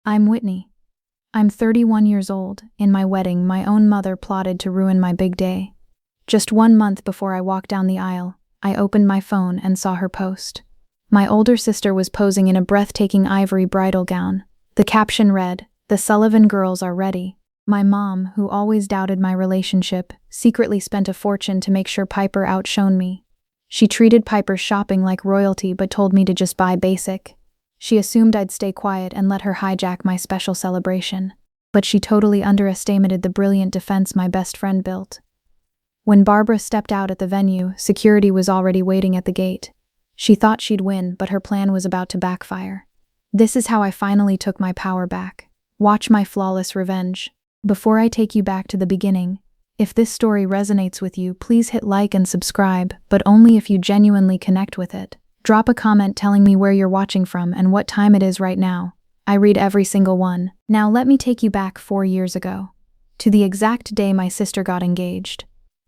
I'm Whitney. I'm 31 years old. In my wedding, my own mother plotted to ruin my big day. Just 1 month before I walked down the aisle, I opened my phone and saw her post. My older sister was posing in a breathtaking ivory bridal gown. The caption read, "The Sullivan girls are ready." My mom, who always doubted my relationship, secretly spent a fortune to make sure Piper outshone me. She treated Piper's shopping like royalty but told me to just buy basic. She assumed I'd stay quiet and let her hijack my special celebration. But she totally underestimated the brilliant defense my best friend built. When Barbara stepped out at the venue, security was already waiting at the gate. She thought she'd win, but her plan was about to backfire. This is how I finally took my power back. Watch my flawless revenge. Before I take you back to the beginning, if this story resonates with you, please hit like and subscribe, but only if you genuinely connect with it. Drop a comment telling me where you're watching from and what time it is right now. I read every single one. Now let me take you back 4 years ago, to the exact day my sister got engaged.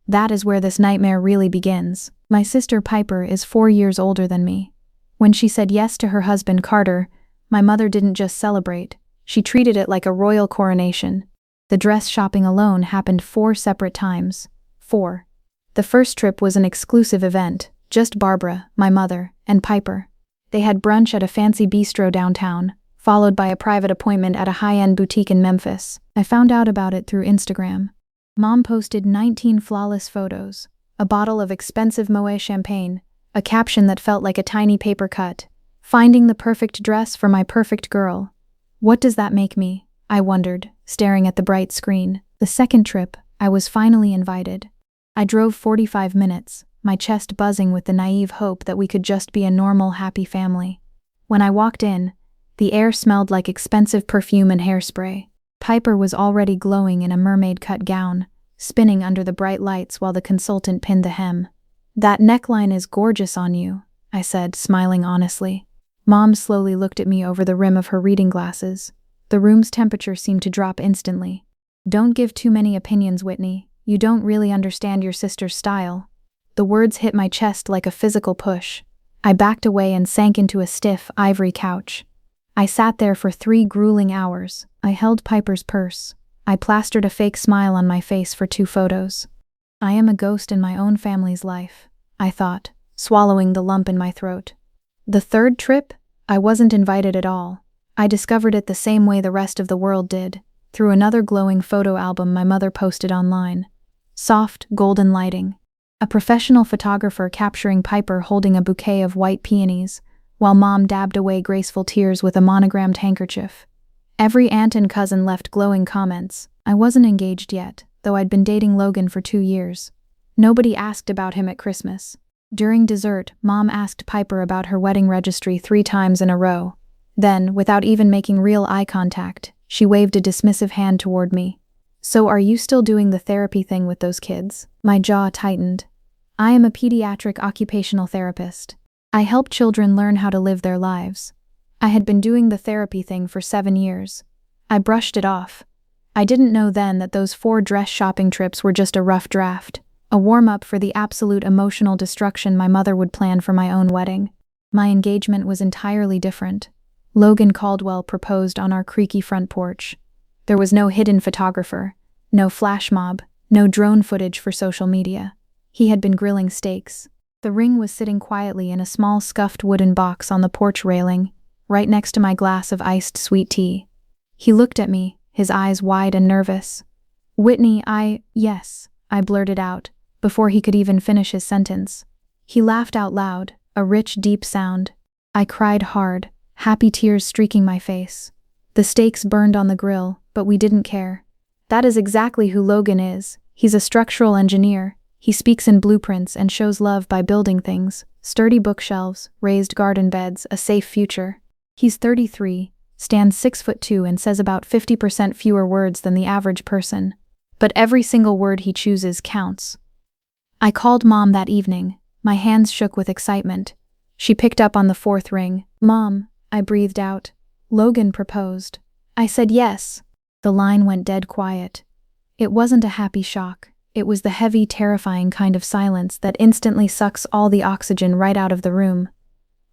That is where this nightmare really begins. My sister Piper is 4 years older than me. When she said yes to her husband Carter, my mother didn't just celebrate, she treated it like a royal coronation. The dress shopping alone happened 4 separate times. 4. The first trip was an exclusive event, just Barbara, my mother, and Piper. They had brunch at a fancy bistro downtown, followed by a private appointment at a high-end boutique in Memphis. I found out about it through Instagram. Mom posted 19 flawless photos, a bottle of expensive Moet champagne, a caption that felt like a tiny paper cut, "Finding the perfect dress for my perfect girl." What does that make me? I wondered, staring at the bright screen. The second trip, I was finally invited. I drove 45 minutes, my chest buzzing with the naive hope that we could just be a normal, happy family. When I walked in, the air smelled like expensive perfume and hairspray. Piper was already glowing in a mermaid-cut gown, spinning under the bright lights while the consultant pinned the hem. "That neckline is gorgeous on you," I said, smiling honestly. Mom slowly looked at me over the rim of her reading glasses. The room's temperature seemed to drop instantly. "Don't give too many opinions, Whitney. You don't really understand your sister's style." The words hit my chest like a physical push. I backed away and sank into a stiff, ivory couch. I sat there for 3 grueling hours. I held Piper's purse. I plastered a fake smile on my face for 2 photos. I am a ghost in my own family's life, I thought, swallowing the lump in my throat. The third trip? I wasn't invited at all. I discovered it the same way the rest of the world did, through another glowing photo album my mother posted online. Soft, golden lighting. A professional photographer capturing Piper holding a bouquet of white peonies, while Mom dabbed away graceful tears with a monogrammed handkerchief. Every aunt and cousin left glowing comments. I wasn't engaged yet, though I'd been dating Logan for 2 years. Nobody asked about him at Christmas. During dessert, Mom asked Piper about her wedding registry 3 times in a row. Then, without even making real eye contact, she waved a dismissive hand toward me. "So are you still doing the therapy thing with those kids?" My jaw tightened. I am a pediatric occupational therapist. I help children learn how to live their lives. I had been doing the therapy thing for 7 years. I brushed it off. I didn't know then that those 4 dress shopping trips were just a rough draft, a warm-up for the absolute emotional destruction my mother would plan for my own wedding. My engagement was entirely different. Logan Caldwell proposed on our creaky front porch. There was no hidden photographer, no flash mob, no drone footage for social media. He had been grilling steaks. The ring was sitting quietly in a small scuffed wooden box on the porch railing, right next to my glass of iced sweet tea. He looked at me, his eyes wide and nervous. "Whitney, yes," I blurted out, before he could even finish his sentence. He laughed out loud, a rich, deep sound. I cried hard, happy tears streaking my face. The steaks burned on the grill, but we didn't care. That is exactly who Logan is. He's a structural engineer. He speaks in blueprints and shows love by building things: sturdy bookshelves, raised garden beds, a safe future. He's 33, stands 6'2" and says about 50% fewer words than the average person. But every single word he chooses counts. I called Mom that evening. My hands shook with excitement. She picked up on the 4th ring. "Mom," I breathed out. "Logan proposed." I said yes. The line went dead quiet. It wasn't a happy shock. It was the heavy, terrifying kind of silence that instantly sucks all the oxygen right out of the room.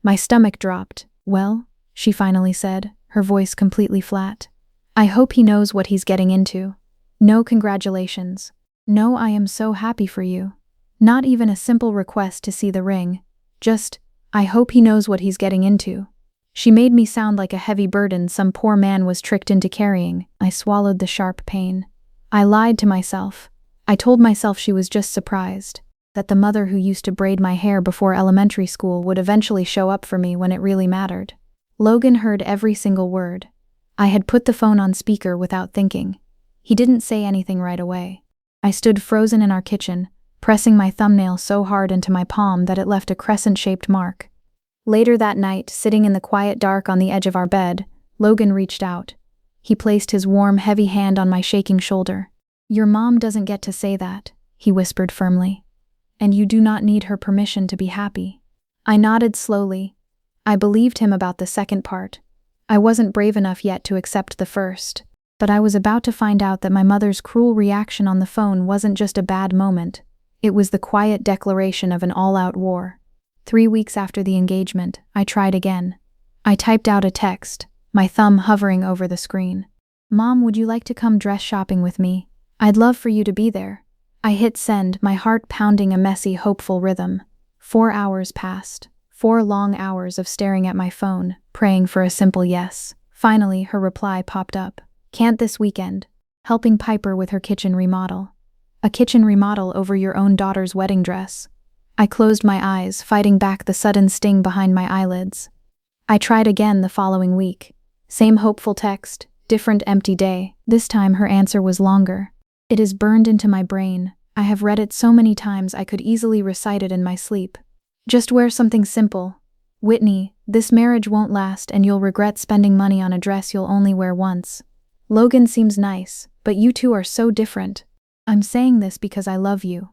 My stomach dropped. "Well," she finally said, her voice completely flat. "I hope he knows what he's getting into. No congratulations. No, I am so happy for you. Not even a simple request to see the ring. Just, I hope he knows what he's getting into." She made me sound like a heavy burden some poor man was tricked into carrying. I swallowed the sharp pain. I lied to myself. I told myself she was just surprised, that the mother who used to braid my hair before elementary school would eventually show up for me when it really mattered. Logan heard every single word. I had put the phone on speaker without thinking. He didn't say anything right away. I stood frozen in our kitchen, pressing my thumbnail so hard into my palm that it left a crescent-shaped mark. Later that night, sitting in the quiet dark on the edge of our bed, Logan reached out. He placed his warm, heavy hand on my shaking shoulder. "Your mom doesn't get to say that," he whispered firmly. "And you do not need her permission to be happy." I nodded slowly. I believed him about the second part. I wasn't brave enough yet to accept the first, but I was about to find out that my mother's cruel reaction on the phone wasn't just a bad moment. It was the quiet declaration of an all-out war. 3 weeks after the engagement, I tried again. I typed out a text, my thumb hovering over the screen. "Mom, would you like to come dress shopping with me? I'd love for you to be there." I hit send, my heart pounding a messy, hopeful rhythm. 4 hours passed. 4 long hours of staring at my phone, praying for a simple yes. Finally, her reply popped up. "Can't this weekend. Helping Piper with her kitchen remodel." A kitchen remodel over your own daughter's wedding dress. I closed my eyes, fighting back the sudden sting behind my eyelids. I tried again the following week. Same hopeful text, different empty day. This time her answer was longer. "It is burned into my brain. I have read it so many times I could easily recite it in my sleep. Just wear something simple. Whitney, this marriage won't last and you'll regret spending money on a dress you'll only wear once. Logan seems nice, but you two are so different. I'm saying this because I love you."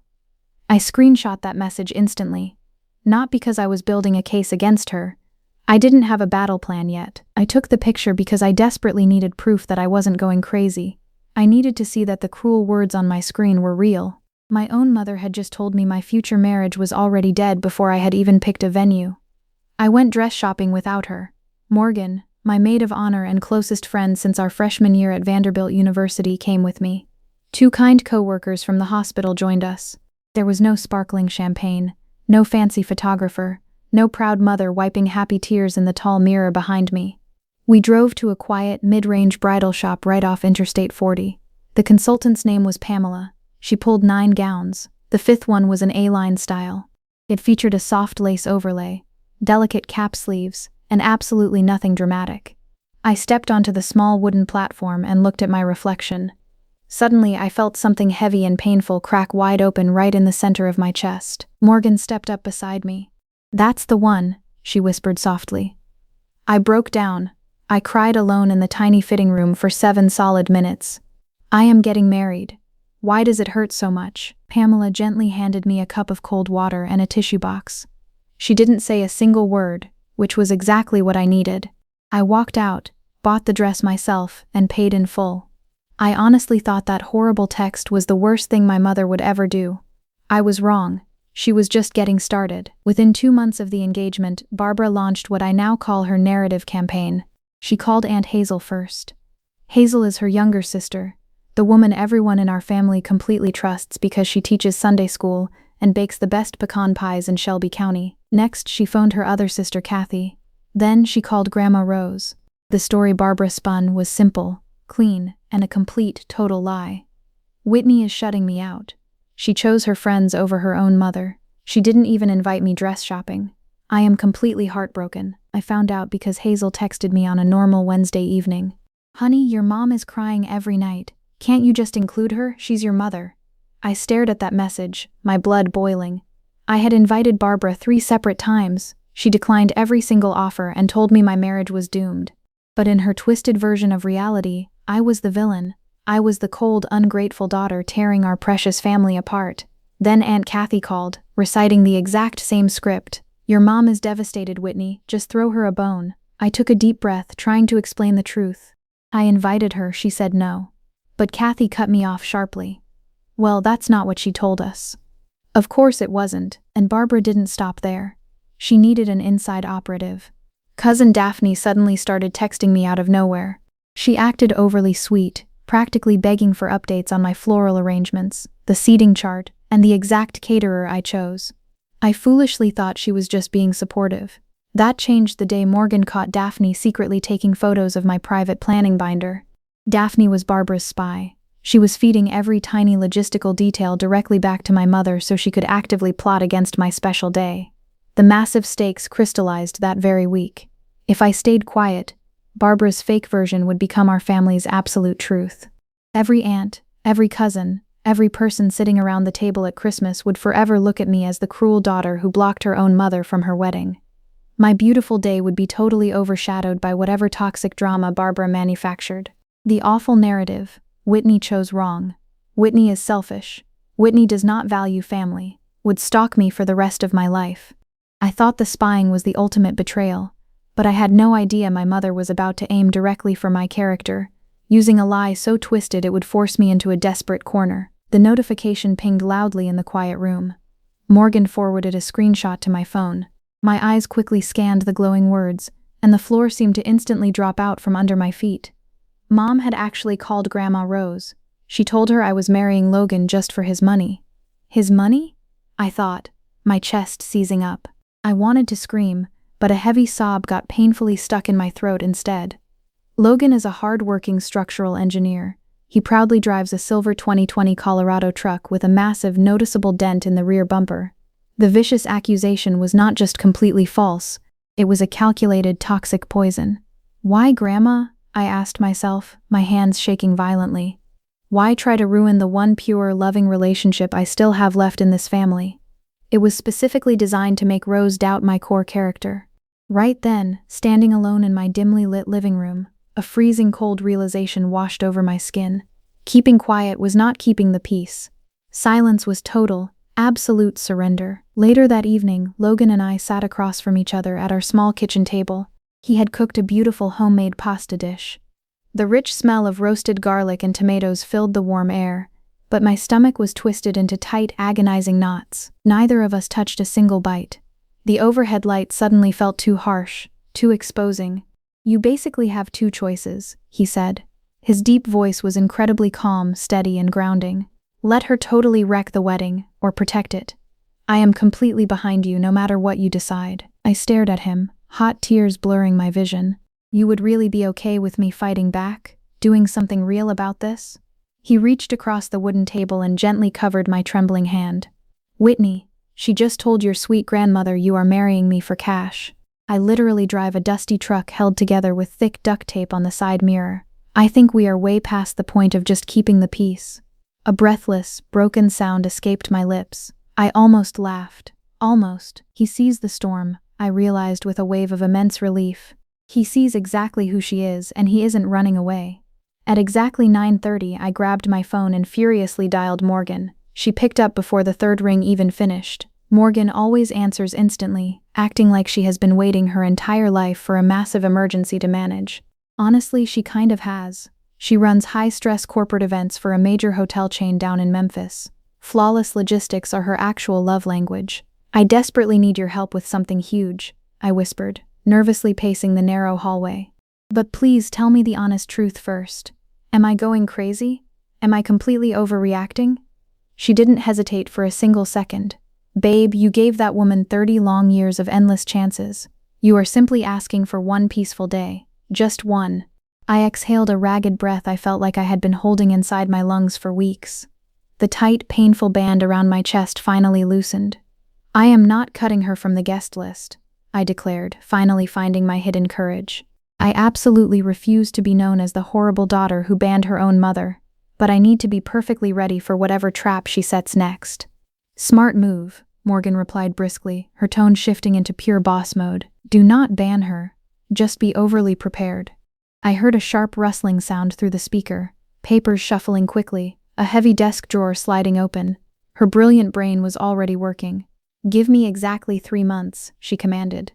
I screenshot that message instantly. Not because I was building a case against her. I didn't have a battle plan yet. I took the picture because I desperately needed proof that I wasn't going crazy. I needed to see that the cruel words on my screen were real. My own mother had just told me my future marriage was already dead before I had even picked a venue. I went dress shopping without her. Morgan, my maid of honor and closest friend since our freshman year at Vanderbilt University, came with me. 2 kind co-workers from the hospital joined us. There was no sparkling champagne, no fancy photographer, no proud mother wiping happy tears in the tall mirror behind me. We drove to a quiet, mid-range bridal shop right off Interstate 40. The consultant's name was Pamela. She pulled 9 gowns. The 5th one was an A-line style. It featured a soft lace overlay, delicate cap sleeves, and absolutely nothing dramatic. I stepped onto the small wooden platform and looked at my reflection. Suddenly, I felt something heavy and painful crack wide open right in the center of my chest. Morgan stepped up beside me. "That's the one," she whispered softly. I broke down. I cried alone in the tiny fitting room for 7 solid minutes. "I am getting married. Why does it hurt so much?" Pamela gently handed me a cup of cold water and a tissue box. She didn't say a single word, which was exactly what I needed. I walked out, bought the dress myself, and paid in full. I honestly thought that horrible text was the worst thing my mother would ever do. I was wrong. She was just getting started. Within 2 months of the engagement, Barbara launched what I now call her narrative campaign. She called Aunt Hazel first. Hazel is her younger sister, the woman everyone in our family completely trusts because she teaches Sunday school and bakes the best pecan pies in Shelby County. Next, she phoned her other sister Kathy. Then she called Grandma Rose. The story Barbara spun was simple, clean, and a complete, total lie. Whitney is shutting me out. She chose her friends over her own mother. She didn't even invite me dress shopping. I am completely heartbroken. I found out because Hazel texted me on a normal Wednesday evening. "Honey, your mom is crying every night. Can't you just include her? She's your mother." I stared at that message, my blood boiling. I had invited Barbara 3 separate times. She declined every single offer and told me my marriage was doomed. But in her twisted version of reality, I was the villain. I was the cold, ungrateful daughter tearing our precious family apart. Then Aunt Kathy called, reciting the exact same script. "Your mom is devastated, Whitney. Just throw her a bone." I took a deep breath, trying to explain the truth. "I invited her," she said no. But Kathy cut me off sharply. "Well, that's not what she told us." Of course it wasn't, and Barbara didn't stop there. She needed an inside operative. Cousin Daphne suddenly started texting me out of nowhere. She acted overly sweet, practically begging for updates on my floral arrangements, the seating chart, and the exact caterer I chose. I foolishly thought she was just being supportive. That changed the day Morgan caught Daphne secretly taking photos of my private planning binder. Daphne was Barbara's spy. She was feeding every tiny logistical detail directly back to my mother so she could actively plot against my special day. The massive stakes crystallized that very week. If I stayed quiet, Barbara's fake version would become our family's absolute truth. Every aunt, every cousin, every person sitting around the table at Christmas would forever look at me as the cruel daughter who blocked her own mother from her wedding. My beautiful day would be totally overshadowed by whatever toxic drama Barbara manufactured. The awful narrative, Whitney chose wrong, Whitney is selfish, Whitney does not value family, would stalk me for the rest of my life. I thought the spying was the ultimate betrayal, but I had no idea my mother was about to aim directly for my character, using a lie so twisted it would force me into a desperate corner. The notification pinged loudly in the quiet room. Morgan forwarded a screenshot to my phone. My eyes quickly scanned the glowing words, and the floor seemed to instantly drop out from under my feet. Mom had actually called Grandma Rose. She told her I was marrying Logan just for his money. His money? I thought, my chest seizing up. I wanted to scream, but a heavy sob got painfully stuck in my throat instead. Logan is a hard-working structural engineer. He proudly drives a silver 2020 Colorado truck with a massive, noticeable dent in the rear bumper. The vicious accusation was not just completely false, it was a calculated toxic poison. Why, Grandma? I asked myself, my hands shaking violently. Why try to ruin the one pure, loving relationship I still have left in this family? It was specifically designed to make Rose doubt my core character. Right then, standing alone in my dimly lit living room, a freezing cold realization washed over my skin. Keeping quiet was not keeping the peace. Silence was total, absolute surrender. Later that evening, Logan and I sat across from each other at our small kitchen table. He had cooked a beautiful homemade pasta dish. The rich smell of roasted garlic and tomatoes filled the warm air, but my stomach was twisted into tight, agonizing knots. Neither of us touched a single bite. The overhead light suddenly felt too harsh, too exposing. You basically have two choices, he said. His deep voice was incredibly calm, steady, and grounding. Let her totally wreck the wedding, or protect it. I am completely behind you no matter what you decide. I stared at him, hot tears blurring my vision. You would really be okay with me fighting back, doing something real about this? He reached across the wooden table and gently covered my trembling hand. Whitney, she just told your sweet grandmother you are marrying me for cash. I literally drive a dusty truck held together with thick duct tape on the side mirror. I think we are way past the point of just keeping the peace. A breathless, broken sound escaped my lips. I almost laughed. Almost. He sees the storm, I realized with a wave of immense relief. He sees exactly who she is, and he isn't running away. At exactly 9:30, I grabbed my phone and furiously dialed Morgan. She picked up before the third ring even finished. Morgan always answers instantly, acting like she has been waiting her entire life for a massive emergency to manage. Honestly, she kind of has. She runs high-stress corporate events for a major hotel chain down in Memphis. Flawless logistics are her actual love language. I desperately need your help with something huge, I whispered, nervously pacing the narrow hallway. But please tell me the honest truth first. Am I going crazy? Am I completely overreacting? She didn't hesitate for a single second. Babe, you gave that woman 30 long years of endless chances. You are simply asking for one peaceful day. Just one. I exhaled a ragged breath I felt like I had been holding inside my lungs for weeks. The tight, painful band around my chest finally loosened. I am not cutting her from the guest list, I declared, finally finding my hidden courage. I absolutely refuse to be known as the horrible daughter who banned her own mother, but I need to be perfectly ready for whatever trap she sets next. Smart move, Morgan replied briskly, her tone shifting into pure boss mode. Do not ban her. Just be overly prepared. I heard a sharp rustling sound through the speaker, papers shuffling quickly, a heavy desk drawer sliding open. Her brilliant brain was already working. Give me exactly 3 months, she commanded.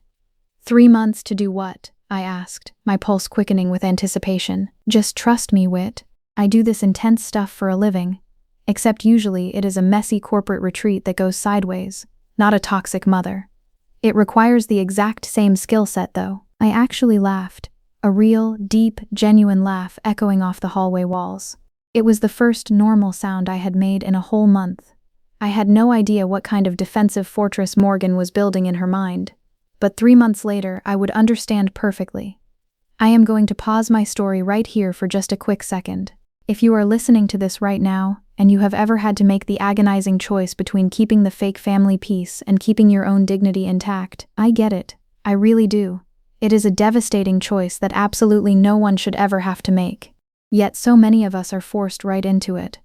3 months to do what? I asked, my pulse quickening with anticipation. Just trust me, Whit. I do this intense stuff for a living. Except usually it is a messy corporate retreat that goes sideways, not a toxic mother. It requires the exact same skill set, though. I actually laughed, a real, deep, genuine laugh echoing off the hallway walls. It was the first normal sound I had made in a whole month. I had no idea what kind of defensive fortress Morgan was building in her mind. But 3 months later, I would understand perfectly. I am going to pause my story right here for just a quick second. If you are listening to this right now, and you have ever had to make the agonizing choice between keeping the fake family peace and keeping your own dignity intact, I get it. I really do. It is a devastating choice that absolutely no one should ever have to make. Yet so many of us are forced right into it.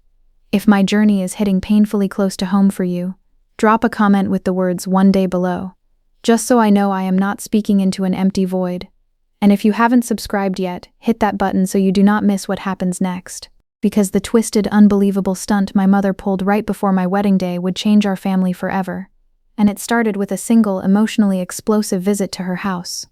If my journey is hitting painfully close to home for you, drop a comment with the words "one day" below, just so I know I am not speaking into an empty void. And if you haven't subscribed yet, hit that button so you do not miss what happens next. Because the twisted, unbelievable stunt my mother pulled right before my wedding day would change our family forever. And it started with a single, emotionally explosive visit to her house.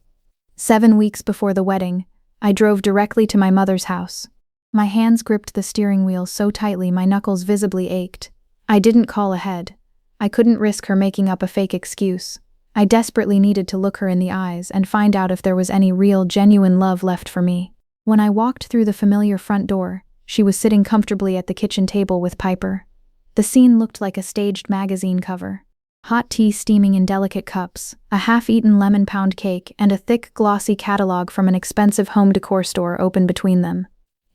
7 weeks before the wedding, I drove directly to my mother's house. My hands gripped the steering wheel so tightly my knuckles visibly ached. I didn't call ahead. I couldn't risk her making up a fake excuse. I desperately needed to look her in the eyes and find out if there was any real, genuine love left for me. When I walked through the familiar front door, she was sitting comfortably at the kitchen table with Piper. The scene looked like a staged magazine cover. Hot tea steaming in delicate cups, a half-eaten lemon pound cake, and a thick, glossy catalog from an expensive home decor store open between them.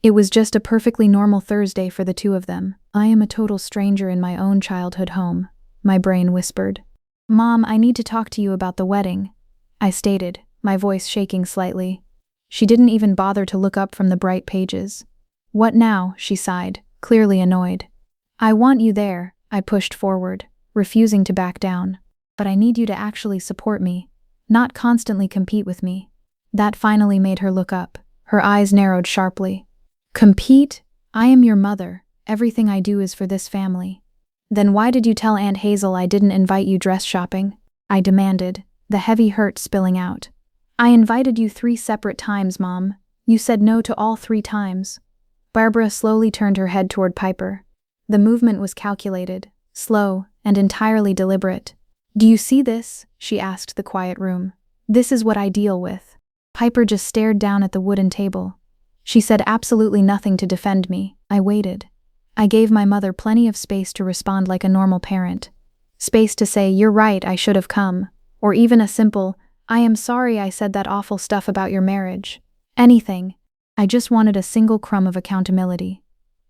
It was just a perfectly normal Thursday for the two of them. I am a total stranger in my own childhood home, my brain whispered. Mom, I need to talk to you about the wedding, I stated, my voice shaking slightly. She didn't even bother to look up from the bright pages. What now? She sighed, clearly annoyed. I want you there, I pushed forward, refusing to back down. But I need you to actually support me, not constantly compete with me. That finally made her look up, her eyes narrowed sharply. Compete? I am your mother. Everything I do is for this family. Then why did you tell Aunt Hazel I didn't invite you dress shopping? I demanded, the heavy hurt spilling out. I invited you 3 separate times, Mom. You said no to all 3 times. Barbara slowly turned her head toward Piper. The movement was calculated, slow, and entirely deliberate. Do you see this? She asked the quiet room. This is what I deal with. Piper just stared down at the wooden table. She said absolutely nothing to defend me. I waited. I gave my mother plenty of space to respond like a normal parent. Space to say, "You're right, I should have come." Or even a simple, "I am sorry I said that awful stuff about your marriage." Anything. I just wanted a single crumb of accountability.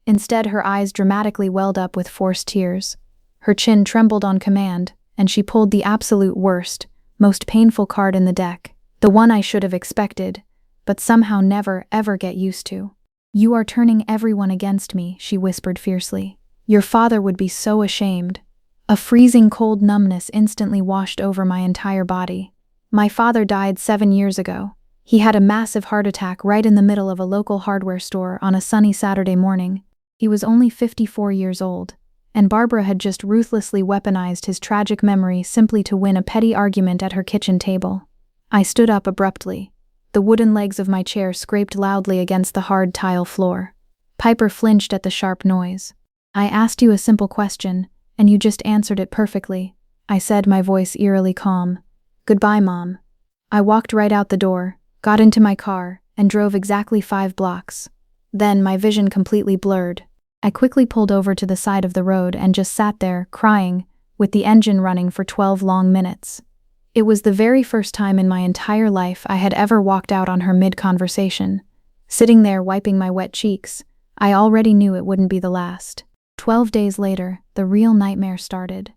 Instead, her eyes dramatically welled up with forced tears. Her chin trembled on command, and she pulled the absolute worst, most painful card in the deck, the one I should have expected, but somehow never, ever get used to. You are turning everyone against me, she whispered fiercely. Your father would be so ashamed. A freezing cold numbness instantly washed over my entire body. My father died 7 years ago. He had a massive heart attack right in the middle of a local hardware store on a sunny Saturday morning. He was only 54 years old, and Barbara had just ruthlessly weaponized his tragic memory simply to win a petty argument at her kitchen table. I stood up abruptly. The wooden legs of my chair scraped loudly against the hard tile floor. Piper flinched at the sharp noise. I asked you a simple question, and you just answered it perfectly, I said, my voice eerily calm. Goodbye, Mom. I walked right out the door, got into my car, and drove exactly 5 blocks. Then my vision completely blurred. I quickly pulled over to the side of the road and just sat there, crying, with the engine running for 12 long minutes. It was the very first time in my entire life I had ever walked out on her mid-conversation. Sitting there wiping my wet cheeks, I already knew it wouldn't be the last. 12 days later, the real nightmare started.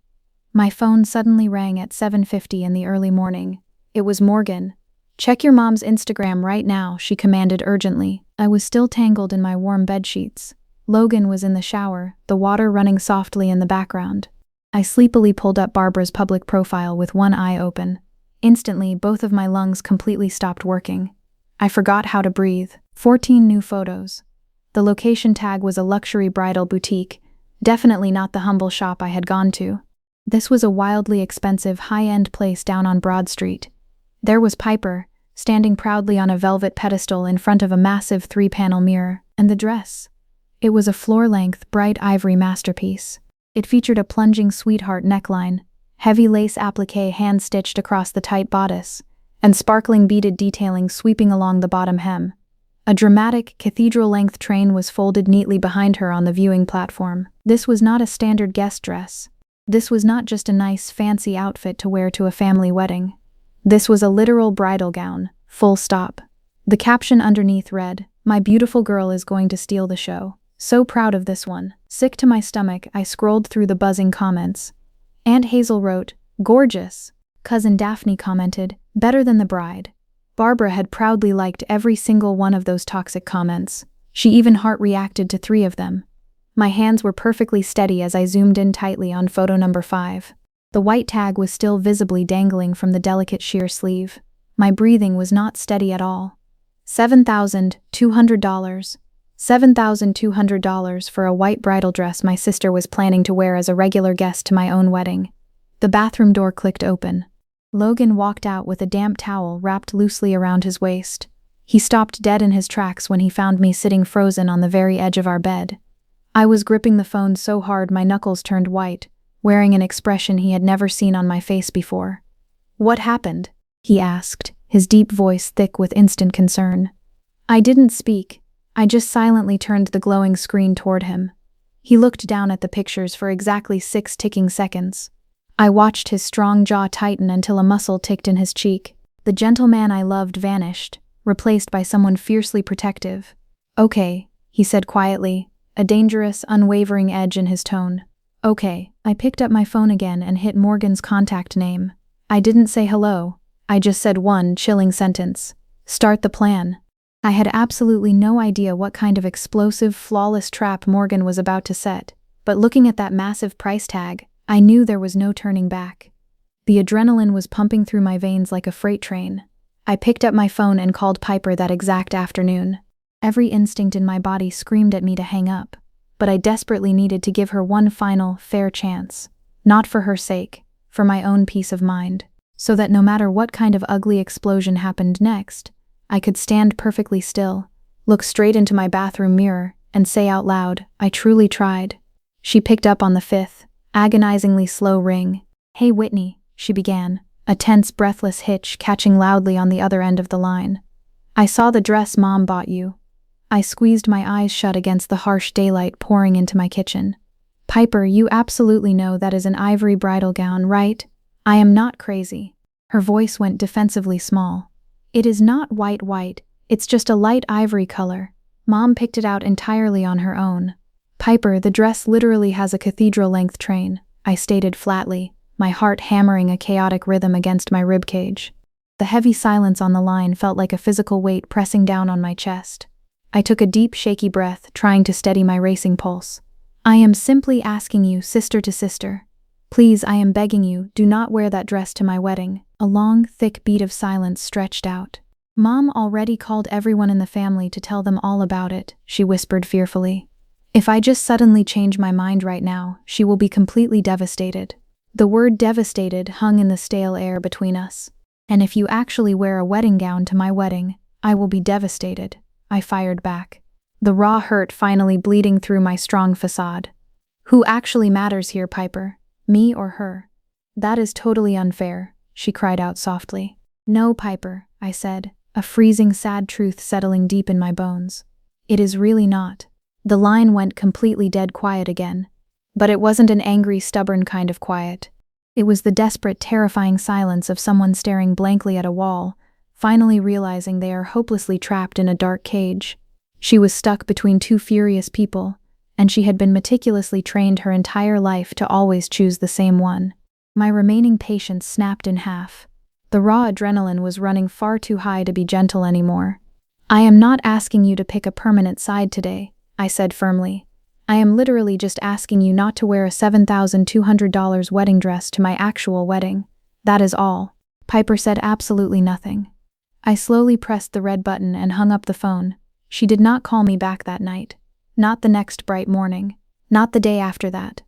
My phone suddenly rang at 7:50 in the early morning. It was Morgan. Check your mom's Instagram right now, she commanded urgently. I was still tangled in my warm bedsheets. Logan was in the shower, the water running softly in the background. I sleepily pulled up Barbara's public profile with one eye open. Instantly, both of my lungs completely stopped working. I forgot how to breathe. 14 new photos. The location tag was a luxury bridal boutique, definitely not the humble shop I had gone to. This was a wildly expensive, high-end place down on Broad Street. There was Piper, standing proudly on a velvet pedestal in front of a massive 3-panel mirror, and the dress. It was a floor-length, bright ivory masterpiece. It featured a plunging sweetheart neckline, heavy lace applique hand-stitched across the tight bodice, and sparkling beaded detailing sweeping along the bottom hem. A dramatic, cathedral-length train was folded neatly behind her on the viewing platform. This was not a standard guest dress. This was not just a nice, fancy outfit to wear to a family wedding. This was a literal bridal gown, full stop. The caption underneath read, "My beautiful girl is going to steal the show. So proud of this one." Sick to my stomach, I scrolled through the buzzing comments. Aunt Hazel wrote, "Gorgeous." Cousin Daphne commented, "Better than the bride." Barbara had proudly liked every single one of those toxic comments. She even heart-reacted to 3 of them. My hands were perfectly steady as I zoomed in tightly on photo number 5. The white tag was still visibly dangling from the delicate sheer sleeve. My breathing was not steady at all. $7,200. $7,200 for a white bridal dress my sister was planning to wear as a regular guest to my own wedding. The bathroom door clicked open. Logan walked out with a damp towel wrapped loosely around his waist. He stopped dead in his tracks when he found me sitting frozen on the very edge of our bed. I was gripping the phone so hard my knuckles turned white, wearing an expression he had never seen on my face before. "What happened?" he asked, his deep voice thick with instant concern. I didn't speak. I just silently turned the glowing screen toward him. He looked down at the pictures for exactly 6 ticking seconds. I watched his strong jaw tighten until a muscle ticked in his cheek. The gentleman I loved vanished, replaced by someone fiercely protective. "Okay," he said quietly, a dangerous, unwavering edge in his tone. "Okay." I picked up my phone again and hit Morgan's contact name. I didn't say hello. I just said one chilling sentence. "Start the plan." I had absolutely no idea what kind of explosive, flawless trap Morgan was about to set, but looking at that massive price tag, I knew there was no turning back. The adrenaline was pumping through my veins like a freight train. I picked up my phone and called Piper that exact afternoon. Every instinct in my body screamed at me to hang up, but I desperately needed to give her one final, fair chance. Not for her sake, for my own peace of mind, so that no matter what kind of ugly explosion happened next, I could stand perfectly still, look straight into my bathroom mirror, and say out loud, "I truly tried." She picked up on the 5th, agonizingly slow ring. "Hey Whitney," she began, a tense, breathless hitch catching loudly on the other end of the line. "I saw the dress Mom bought you." I squeezed my eyes shut against the harsh daylight pouring into my kitchen. "Piper, you absolutely know that is an ivory bridal gown, right? I am not crazy." Her voice went defensively small. "It is not white, it's just a light ivory color. Mom picked it out entirely on her own." "Piper, the dress literally has a cathedral-length train," I stated flatly, my heart hammering a chaotic rhythm against my ribcage. The heavy silence on the line felt like a physical weight pressing down on my chest. I took a deep, shaky breath, trying to steady my racing pulse. "I am simply asking you, sister to sister. Please, I am begging you, do not wear that dress to my wedding." A long, thick beat of silence stretched out. "Mom already called everyone in the family to tell them all about it," she whispered fearfully. "If I just suddenly change my mind right now, she will be completely devastated." The word devastated hung in the stale air between us. "And if you actually wear a wedding gown to my wedding, I will be devastated," I fired back, the raw hurt finally bleeding through my strong facade. "Who actually matters here, Piper? Me or her?" "That is totally unfair," she cried out softly. "No, Piper," I said, a freezing, sad truth settling deep in my bones. "It is really not." The line went completely dead quiet again. But it wasn't an angry, stubborn kind of quiet. It was the desperate, terrifying silence of someone staring blankly at a wall, finally realizing they are hopelessly trapped in a dark cage. She was stuck between 2 furious people, and she had been meticulously trained her entire life to always choose the same one. My remaining patience snapped in half. The raw adrenaline was running far too high to be gentle anymore. "I am not asking you to pick a permanent side today," I said firmly. "I am literally just asking you not to wear a $7,200 wedding dress to my actual wedding. That is all." Piper said absolutely nothing. I slowly pressed the red button and hung up the phone. She did not call me back that night. Not the next bright morning. Not the day after that.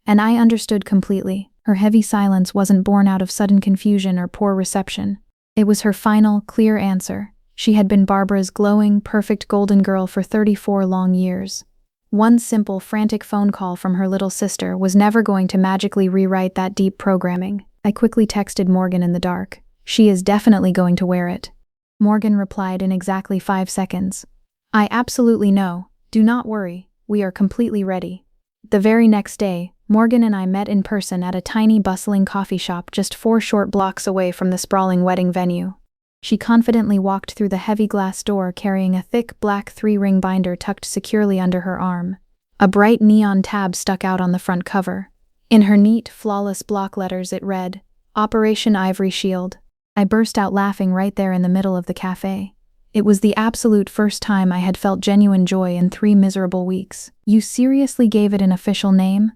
And I understood completely. Her heavy silence wasn't born out of sudden confusion or poor reception. It was her final, clear answer. She had been Barbara's glowing, perfect golden girl for 34 long years. One simple, frantic phone call from her little sister was never going to magically rewrite that deep programming. I quickly texted Morgan in the dark. She is definitely going to wear it. Morgan replied in exactly 5 seconds. I absolutely know. Do not worry. We are completely ready. The very next day, Morgan and I met in person at a tiny bustling coffee shop just 4 short blocks away from the sprawling wedding venue. She confidently walked through the heavy glass door carrying a thick black 3-ring binder tucked securely under her arm. A bright neon tab stuck out on the front cover. In her neat, flawless block letters it read, Operation Ivory Shield. I burst out laughing right there in the middle of the cafe. It was the absolute first time I had felt genuine joy in 3 miserable weeks. You seriously gave it an official name?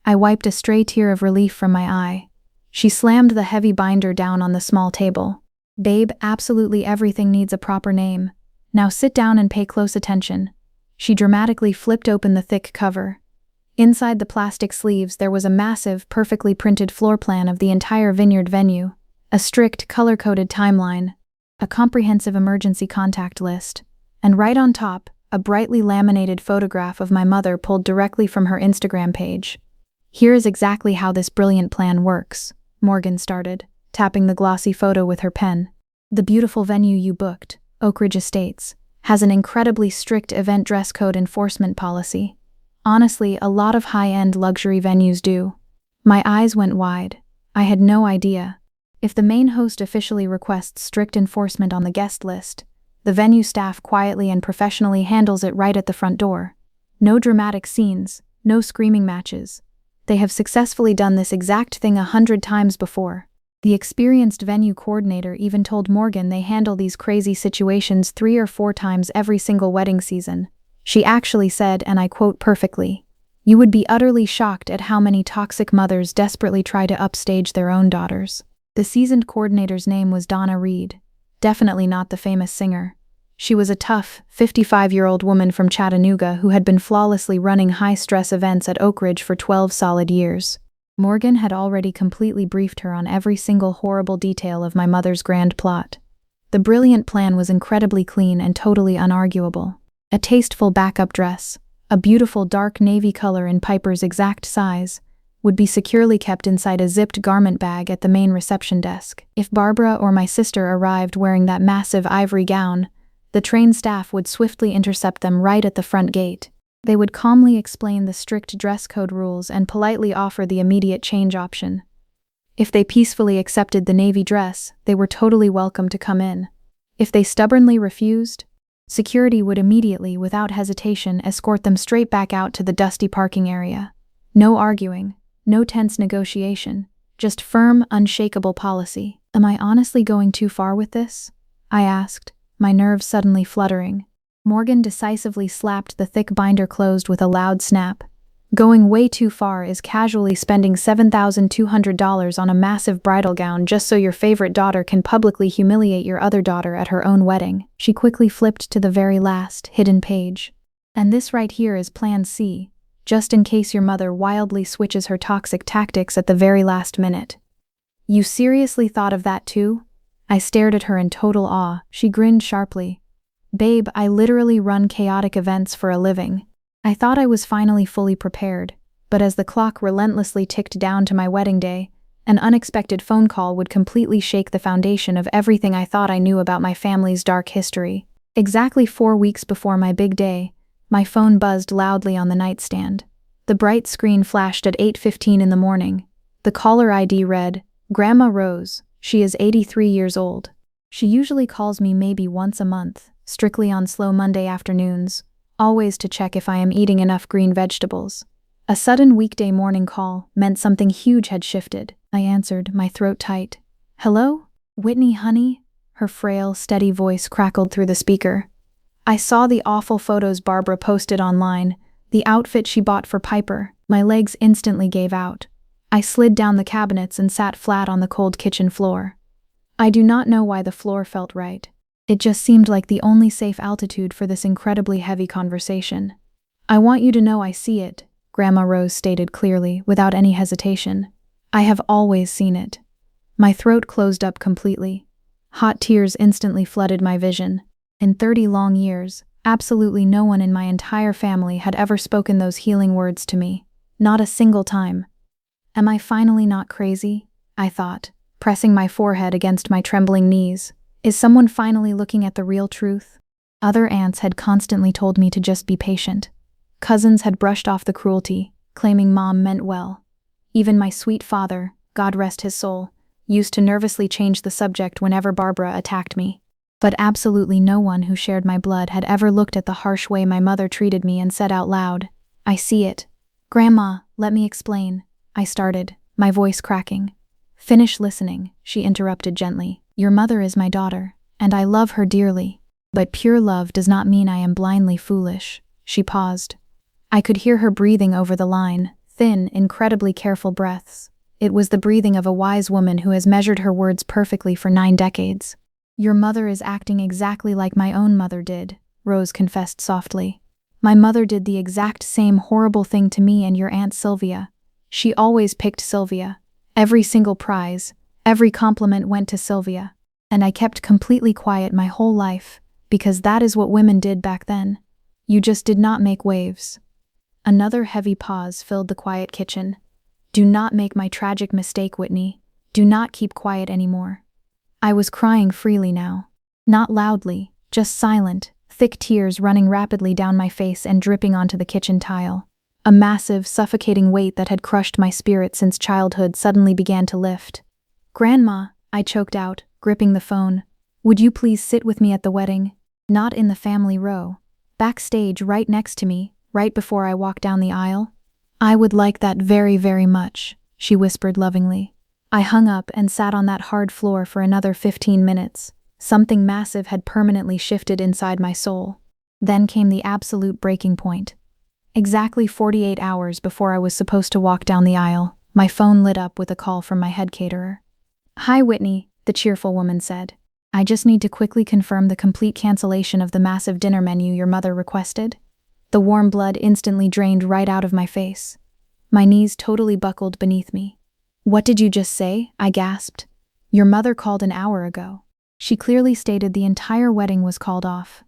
I wiped a stray tear of relief from my eye. She slammed the heavy binder down on the small table. Babe, absolutely everything needs a proper name. Now sit down and pay close attention. She dramatically flipped open the thick cover. Inside the plastic sleeves there was a massive, perfectly printed floor plan of the entire vineyard venue, a strict, color-coded timeline, a comprehensive emergency contact list, and right on top, a brightly laminated photograph of my mother pulled directly from her Instagram page. Here is exactly how this brilliant plan works, Morgan started, tapping the glossy photo with her pen. The beautiful venue you booked, Oak Ridge Estates, has an incredibly strict event dress code enforcement policy. Honestly, a lot of high-end luxury venues do. My eyes went wide. I had no idea. If the main host officially requests strict enforcement on the guest list, the venue staff quietly and professionally handles it right at the front door. No dramatic scenes, no screaming matches. They have successfully done this exact thing 100 times before. The experienced venue coordinator even told Morgan they handle these crazy situations 3 or 4 times every single wedding season. She actually said, and I quote perfectly, "You would be utterly shocked at how many toxic mothers desperately try to upstage their own daughters." The seasoned coordinator's name was Donna Reed, definitely not the famous singer. She was a tough, 55-year-old woman from Chattanooga who had been flawlessly running high-stress events at Oak Ridge for 12 solid years. Morgan had already completely briefed her on every single horrible detail of my mother's grand plot. The brilliant plan was incredibly clean and totally unarguable. A tasteful backup dress, a beautiful dark navy color in Piper's exact size, would be securely kept inside a zipped garment bag at the main reception desk. If Barbara or my sister arrived wearing that massive ivory gown, the trained staff would swiftly intercept them right at the front gate. They would calmly explain the strict dress code rules and politely offer the immediate change option. If they peacefully accepted the navy dress, they were totally welcome to come in. If they stubbornly refused, security would immediately, without hesitation, escort them straight back out to the dusty parking area. No arguing, no tense negotiation, just firm, unshakable policy. Am I honestly going too far with this? I asked, my nerves suddenly fluttering. Morgan decisively slapped the thick binder closed with a loud snap. Going way too far is casually spending $7,200 on a massive bridal gown just so your favorite daughter can publicly humiliate your other daughter at her own wedding. She quickly flipped to the very last, hidden page. And this right here is Plan C, just in case your mother wildly switches her toxic tactics at the very last minute. You seriously thought of that too? I stared at her in total awe. She grinned sharply. Babe, I literally run chaotic events for a living. I thought I was finally fully prepared, but as the clock relentlessly ticked down to my wedding day, an unexpected phone call would completely shake the foundation of everything I thought I knew about my family's dark history. Exactly 4 weeks before my big day, my phone buzzed loudly on the nightstand. The bright screen flashed at 8:15 in the morning. The caller ID read, Grandma Rose. She is 83 years old. She usually calls me maybe once a month, strictly on slow Monday afternoons, always to check if I am eating enough green vegetables. A sudden weekday morning call meant something huge had shifted. I answered, my throat tight. Hello? Whitney, honey? Her frail, steady voice crackled through the speaker. I saw the awful photos Barbara posted online, the outfit she bought for Piper. My legs instantly gave out. I slid down the cabinets and sat flat on the cold kitchen floor. I do not know why the floor felt right. It just seemed like the only safe altitude for this incredibly heavy conversation. I want you to know I see it, Grandma Rose stated clearly, without any hesitation. I have always seen it. My throat closed up completely. Hot tears instantly flooded my vision. In 30 long years, absolutely no one in my entire family had ever spoken those healing words to me. Not a single time. Am I finally not crazy? I thought, pressing my forehead against my trembling knees. Is someone finally looking at the real truth? Other aunts had constantly told me to just be patient. Cousins had brushed off the cruelty, claiming Mom meant well. Even my sweet father, God rest his soul, used to nervously change the subject whenever Barbara attacked me. But absolutely no one who shared my blood had ever looked at the harsh way my mother treated me and said out loud, "I see it." "Grandma, let me explain," I started, my voice cracking. "Finish listening," she interrupted gently. "Your mother is my daughter, and I love her dearly. But pure love does not mean I am blindly foolish." She paused. I could hear her breathing over the line, thin, incredibly careful breaths. It was the breathing of a wise woman who has measured her words perfectly for 9 decades. "Your mother is acting exactly like my own mother did," Rose confessed softly. "My mother did the exact same horrible thing to me and your Aunt Sylvia. She always picked Sylvia. Every single prize, every compliment went to Sylvia. And I kept completely quiet my whole life, because that is what women did back then. You just did not make waves." Another heavy pause filled the quiet kitchen. "Do not make my tragic mistake, Whitney. Do not keep quiet anymore." I was crying freely now. Not loudly, just silent, thick tears running rapidly down my face and dripping onto the kitchen tile. A massive, suffocating weight that had crushed my spirit since childhood suddenly began to lift. "Grandma," I choked out, gripping the phone, "would you please sit with me at the wedding? Not in the family row. Backstage right next to me, right before I walk down the aisle?" "I would like that very, very much," she whispered lovingly. I hung up and sat on that hard floor for another 15 minutes. Something massive had permanently shifted inside my soul. Then came the absolute breaking point. Exactly 48 hours before I was supposed to walk down the aisle, my phone lit up with a call from my head caterer. "Hi, Whitney," the cheerful woman said. "I just need to quickly confirm the complete cancellation of the massive dinner menu your mother requested." The warm blood instantly drained right out of my face. My knees totally buckled beneath me. "What did you just say?" I gasped. "Your mother called an hour ago. She clearly stated the entire wedding was called off."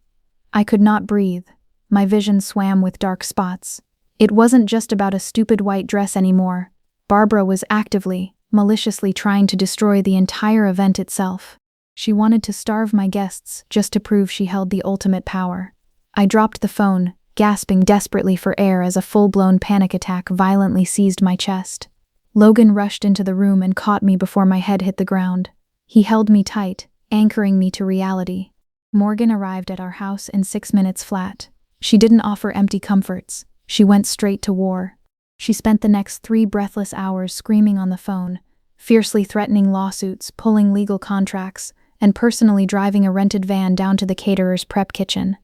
I could not breathe. My vision swam with dark spots. It wasn't just about a stupid white dress anymore. Barbara was actively, maliciously trying to destroy the entire event itself. She wanted to starve my guests just to prove she held the ultimate power. I dropped the phone, gasping desperately for air as a full-blown panic attack violently seized my chest. Logan rushed into the room and caught me before my head hit the ground. He held me tight, anchoring me to reality. Morgan arrived at our house in 6 minutes flat. She didn't offer empty comforts. She went straight to war. She spent the next 3 breathless hours screaming on the phone, fiercely threatening lawsuits, pulling legal contracts, and personally driving a rented van down to the caterer's prep kitchen.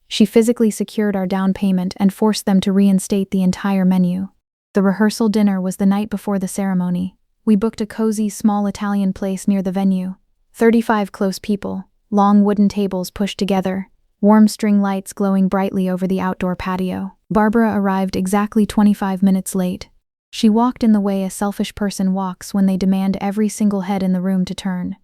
She physically secured our down payment and forced them to reinstate the entire menu. The rehearsal dinner was the night before the ceremony. We booked a cozy, small Italian place near the venue. 35 close people, long wooden tables pushed together, warm string lights glowing brightly over the outdoor patio. Barbara arrived exactly 25 minutes late. She walked in the way a selfish person walks when they demand every single head in the room to turn.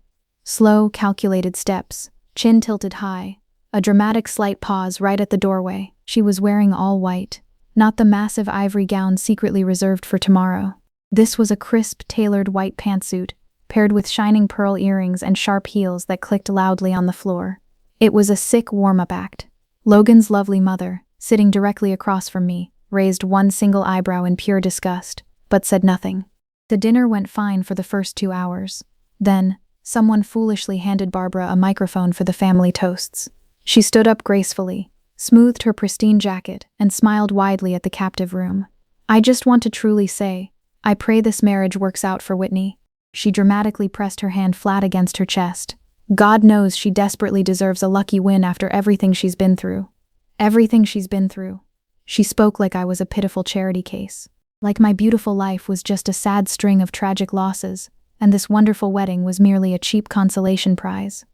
Slow, calculated steps, chin tilted high, a dramatic slight pause right at the doorway. She was wearing all white, not the massive ivory gown secretly reserved for tomorrow. This was a crisp, tailored white pantsuit, paired with shining pearl earrings and sharp heels that clicked loudly on the floor. It was a sick warm-up act. Logan's lovely mother, sitting directly across from me, raised one single eyebrow in pure disgust, but said nothing. The dinner went fine for the first 2 hours. Then, someone foolishly handed Barbara a microphone for the family toasts. She stood up gracefully, smoothed her pristine jacket, and smiled widely at the captive room. "I just want to truly say, I pray this marriage works out for Whitney." She dramatically pressed her hand flat against her chest. "God knows she desperately deserves a lucky win after everything she's been through. Everything she's been through." She spoke like I was a pitiful charity case. Like my beautiful life was just a sad string of tragic losses, and this wonderful wedding was merely a cheap consolation prize.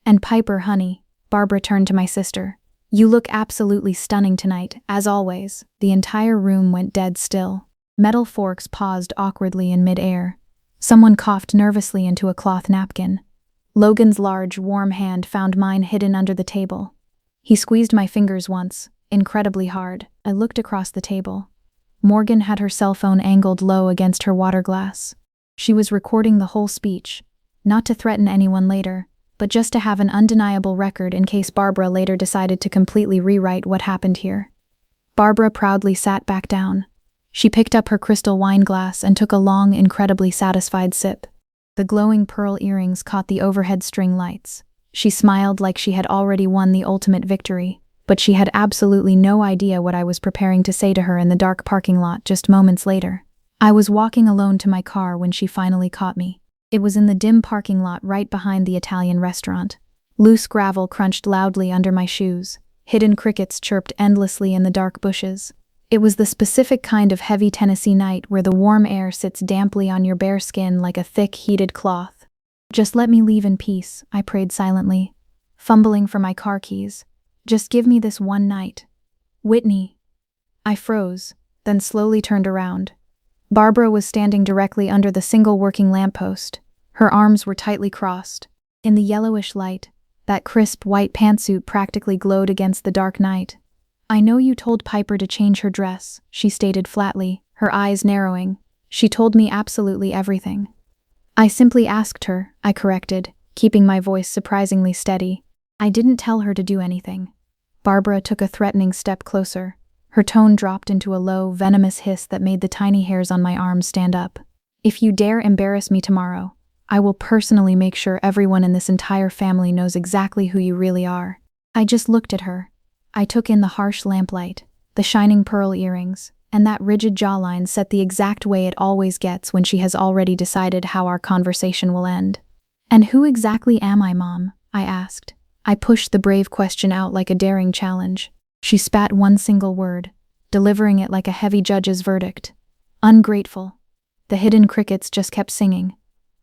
"And Piper, honey," Barbara turned to my sister, "you look absolutely stunning tonight, as always." The entire room went dead still. Metal forks paused awkwardly in mid-air. Someone coughed nervously into a cloth napkin. Logan's large, warm hand found mine hidden under the table. He squeezed my fingers once, incredibly hard. I looked across the table. Morgan had her cell phone angled low against her water glass. She was recording the whole speech, not to threaten anyone later, but just to have an undeniable record in case Barbara later decided to completely rewrite what happened here. Barbara proudly sat back down. She picked up her crystal wine glass and took a long, incredibly satisfied sip. The glowing pearl earrings caught the overhead string lights. She smiled like she had already won the ultimate victory, but she had absolutely no idea what I was preparing to say to her in the dark parking lot just moments later. I was walking alone to my car when she finally caught me. It was in the dim parking lot right behind the Italian restaurant. Loose gravel crunched loudly under my shoes. Hidden crickets chirped endlessly in the dark bushes. It was the specific kind of heavy Tennessee night where the warm air sits damply on your bare skin like a thick, heated cloth. "Just let me leave in peace," I prayed silently, fumbling for my car keys. "Just give me this one night. Whitney." I froze, then slowly turned around. Barbara was standing directly under the single working lamppost. Her arms were tightly crossed. In the yellowish light, that crisp white pantsuit practically glowed against the dark night. "I know you told Piper to change her dress," she stated flatly, her eyes narrowing. "She told me absolutely everything." "I simply asked her," I corrected, keeping my voice surprisingly steady. "I didn't tell her to do anything." Barbara took a threatening step closer. Her tone dropped into a low, venomous hiss that made the tiny hairs on my arms stand up. "If you dare embarrass me tomorrow, I will personally make sure everyone in this entire family knows exactly who you really are." I just looked at her. I took in the harsh lamplight, the shining pearl earrings, and that rigid jawline set the exact way it always gets when she has already decided how our conversation will end. "And who exactly am I, Mom?" I asked. I pushed the brave question out like a daring challenge. She spat one single word, delivering it like a heavy judge's verdict. "Ungrateful." The hidden crickets just kept singing.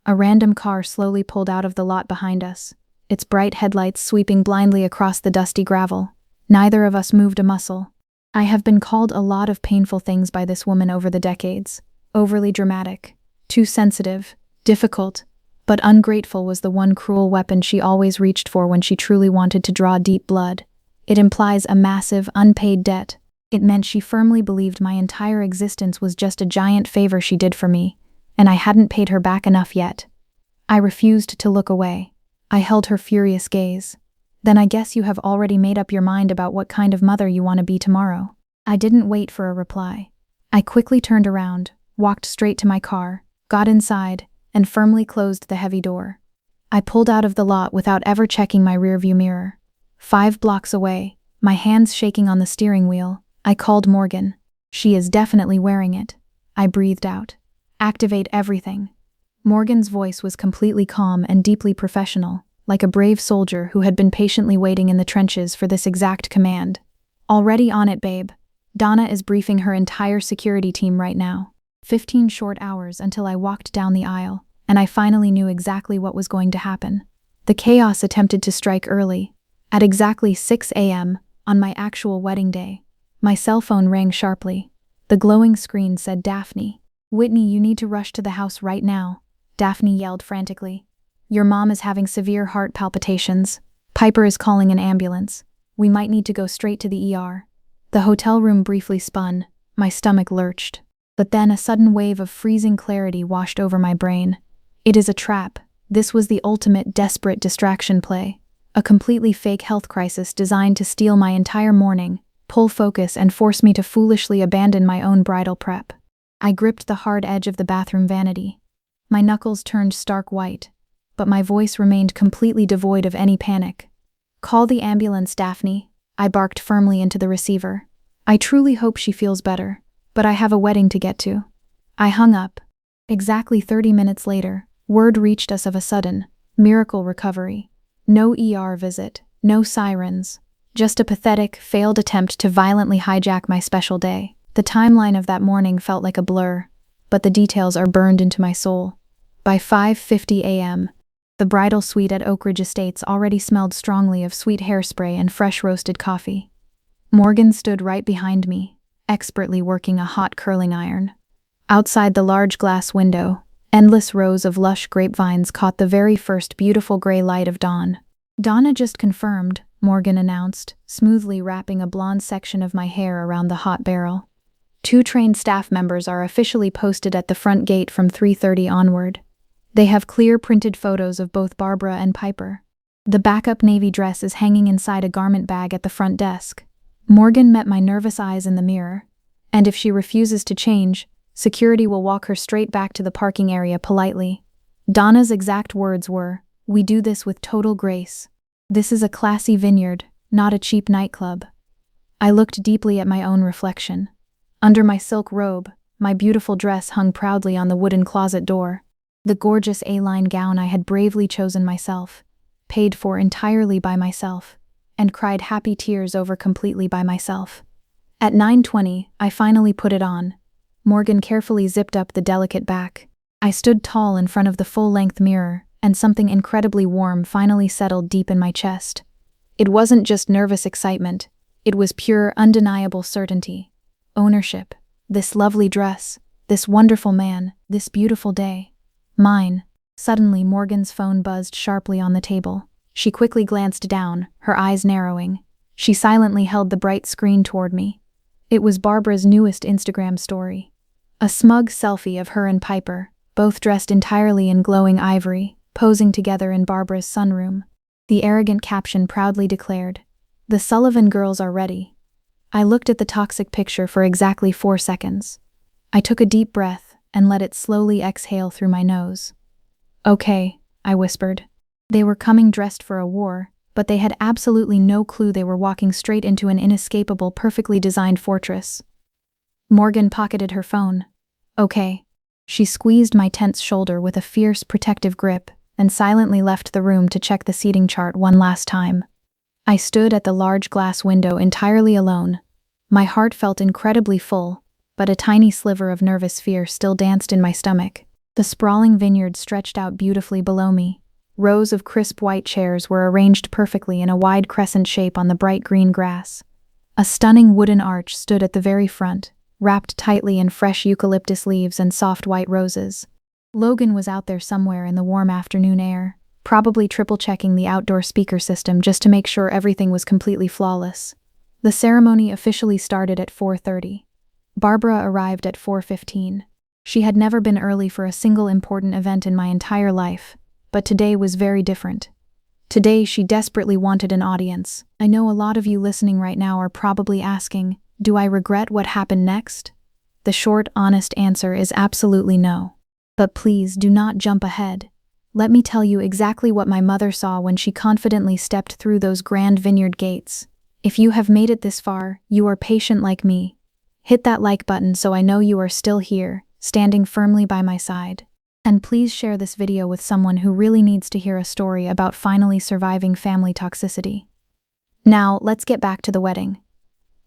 A random car slowly pulled out of the lot behind us, its bright headlights sweeping blindly across the dusty gravel. Neither of us moved a muscle. I have been called a lot of painful things by this woman over the decades. Overly dramatic, too sensitive, difficult, but ungrateful was the one cruel weapon she always reached for when she truly wanted to draw deep blood. It implies a massive, unpaid debt. It meant she firmly believed my entire existence was just a giant favor she did for me, and I hadn't paid her back enough yet. I refused to look away. I held her furious gaze. "Then I guess you have already made up your mind about what kind of mother you want to be tomorrow." I didn't wait for a reply. I quickly turned around, walked straight to my car, got inside, and firmly closed the heavy door. I pulled out of the lot without ever checking my rearview mirror. 5 blocks away, my hands shaking on the steering wheel, I called Morgan. "She is definitely wearing it," I breathed out. "Activate everything." Morgan's voice was completely calm and deeply professional, like a brave soldier who had been patiently waiting in the trenches for this exact command. "Already on it, babe. Donna is briefing her entire security team right now." 15 short hours until I walked down the aisle, and I finally knew exactly what was going to happen. The chaos attempted to strike early. At exactly 6 a.m., on my actual wedding day, my cell phone rang sharply. The glowing screen said Daphne. "Whitney, you need to rush to the house right now," Daphne yelled frantically. "Your mom is having severe heart palpitations. Piper is calling an ambulance. We might need to go straight to the ER." The hotel room briefly spun. My stomach lurched. But then a sudden wave of freezing clarity washed over my brain. It is a trap. This was the ultimate desperate distraction play. A completely fake health crisis designed to steal my entire morning, pull focus, and force me to foolishly abandon my own bridal prep. I gripped the hard edge of the bathroom vanity. My knuckles turned stark white, but my voice remained completely devoid of any panic. "Call the ambulance, Daphne," I barked firmly into the receiver. "I truly hope she feels better, but I have a wedding to get to." I hung up. Exactly 30 minutes later, word reached us of a sudden, miracle recovery. No ER visit, no sirens, just a pathetic, failed attempt to violently hijack my special day. The timeline of that morning felt like a blur, but the details are burned into my soul. By 5:50 a.m., the bridal suite at Oak Ridge Estates already smelled strongly of sweet hairspray and fresh roasted coffee. Morgan stood right behind me, expertly working a hot curling iron. Outside the large glass window, endless rows of lush grapevines caught the very first beautiful gray light of dawn. "Donna just confirmed," Morgan announced, smoothly wrapping a blonde section of my hair around the hot barrel. "2 trained staff members are officially posted at the front gate from 3:30 onward." They have clear printed photos of both Barbara and Piper. The backup navy dress is hanging inside a garment bag at the front desk. Morgan met my nervous eyes in the mirror, and if she refuses to change, security will walk her straight back to the parking area politely. Donna's exact words were, "We do this with total grace. This is a classy vineyard, not a cheap nightclub." I looked deeply at my own reflection. Under my silk robe, my beautiful dress hung proudly on the wooden closet door. The gorgeous A-line gown I had bravely chosen myself, paid for entirely by myself, and cried happy tears over completely by myself. At 9:20, I finally put it on. Morgan carefully zipped up the delicate back. I stood tall in front of the full-length mirror, and something incredibly warm finally settled deep in my chest. It wasn't just nervous excitement, it was pure, undeniable certainty. Ownership. This lovely dress, this wonderful man, this beautiful day. Mine. Suddenly, Morgan's phone buzzed sharply on the table. She quickly glanced down, her eyes narrowing. She silently held the bright screen toward me. It was Barbara's newest Instagram story. A smug selfie of her and Piper, both dressed entirely in glowing ivory, posing together in Barbara's sunroom. The arrogant caption proudly declared, "The Sullivan girls are ready." I looked at the toxic picture for exactly 4 seconds. I took a deep breath and let it slowly exhale through my nose. "Okay," I whispered. They were coming dressed for a war, but they had absolutely no clue they were walking straight into an inescapable, perfectly designed fortress. Morgan pocketed her phone. "Okay." She squeezed my tense shoulder with a fierce, protective grip and silently left the room to check the seating chart one last time. I stood at the large glass window entirely alone. My heart felt incredibly full, but a tiny sliver of nervous fear still danced in my stomach. The sprawling vineyard stretched out beautifully below me. Rows of crisp white chairs were arranged perfectly in a wide crescent shape on the bright green grass. A stunning wooden arch stood at the very front, wrapped tightly in fresh eucalyptus leaves and soft white roses. Logan was out there somewhere in the warm afternoon air, probably triple-checking the outdoor speaker system just to make sure everything was completely flawless. The ceremony officially started at 4:30. Barbara arrived at 4:15. She had never been early for a single important event in my entire life, but today was very different. Today she desperately wanted an audience. I know a lot of you listening right now are probably asking, do I regret what happened next? The short, honest answer is absolutely no. But please do not jump ahead. Let me tell you exactly what my mother saw when she confidently stepped through those grand vineyard gates. If you have made it this far, you are patient like me. Hit that like button so I know you are still here, standing firmly by my side. And please share this video with someone who really needs to hear a story about finally surviving family toxicity. Now, let's get back to the wedding.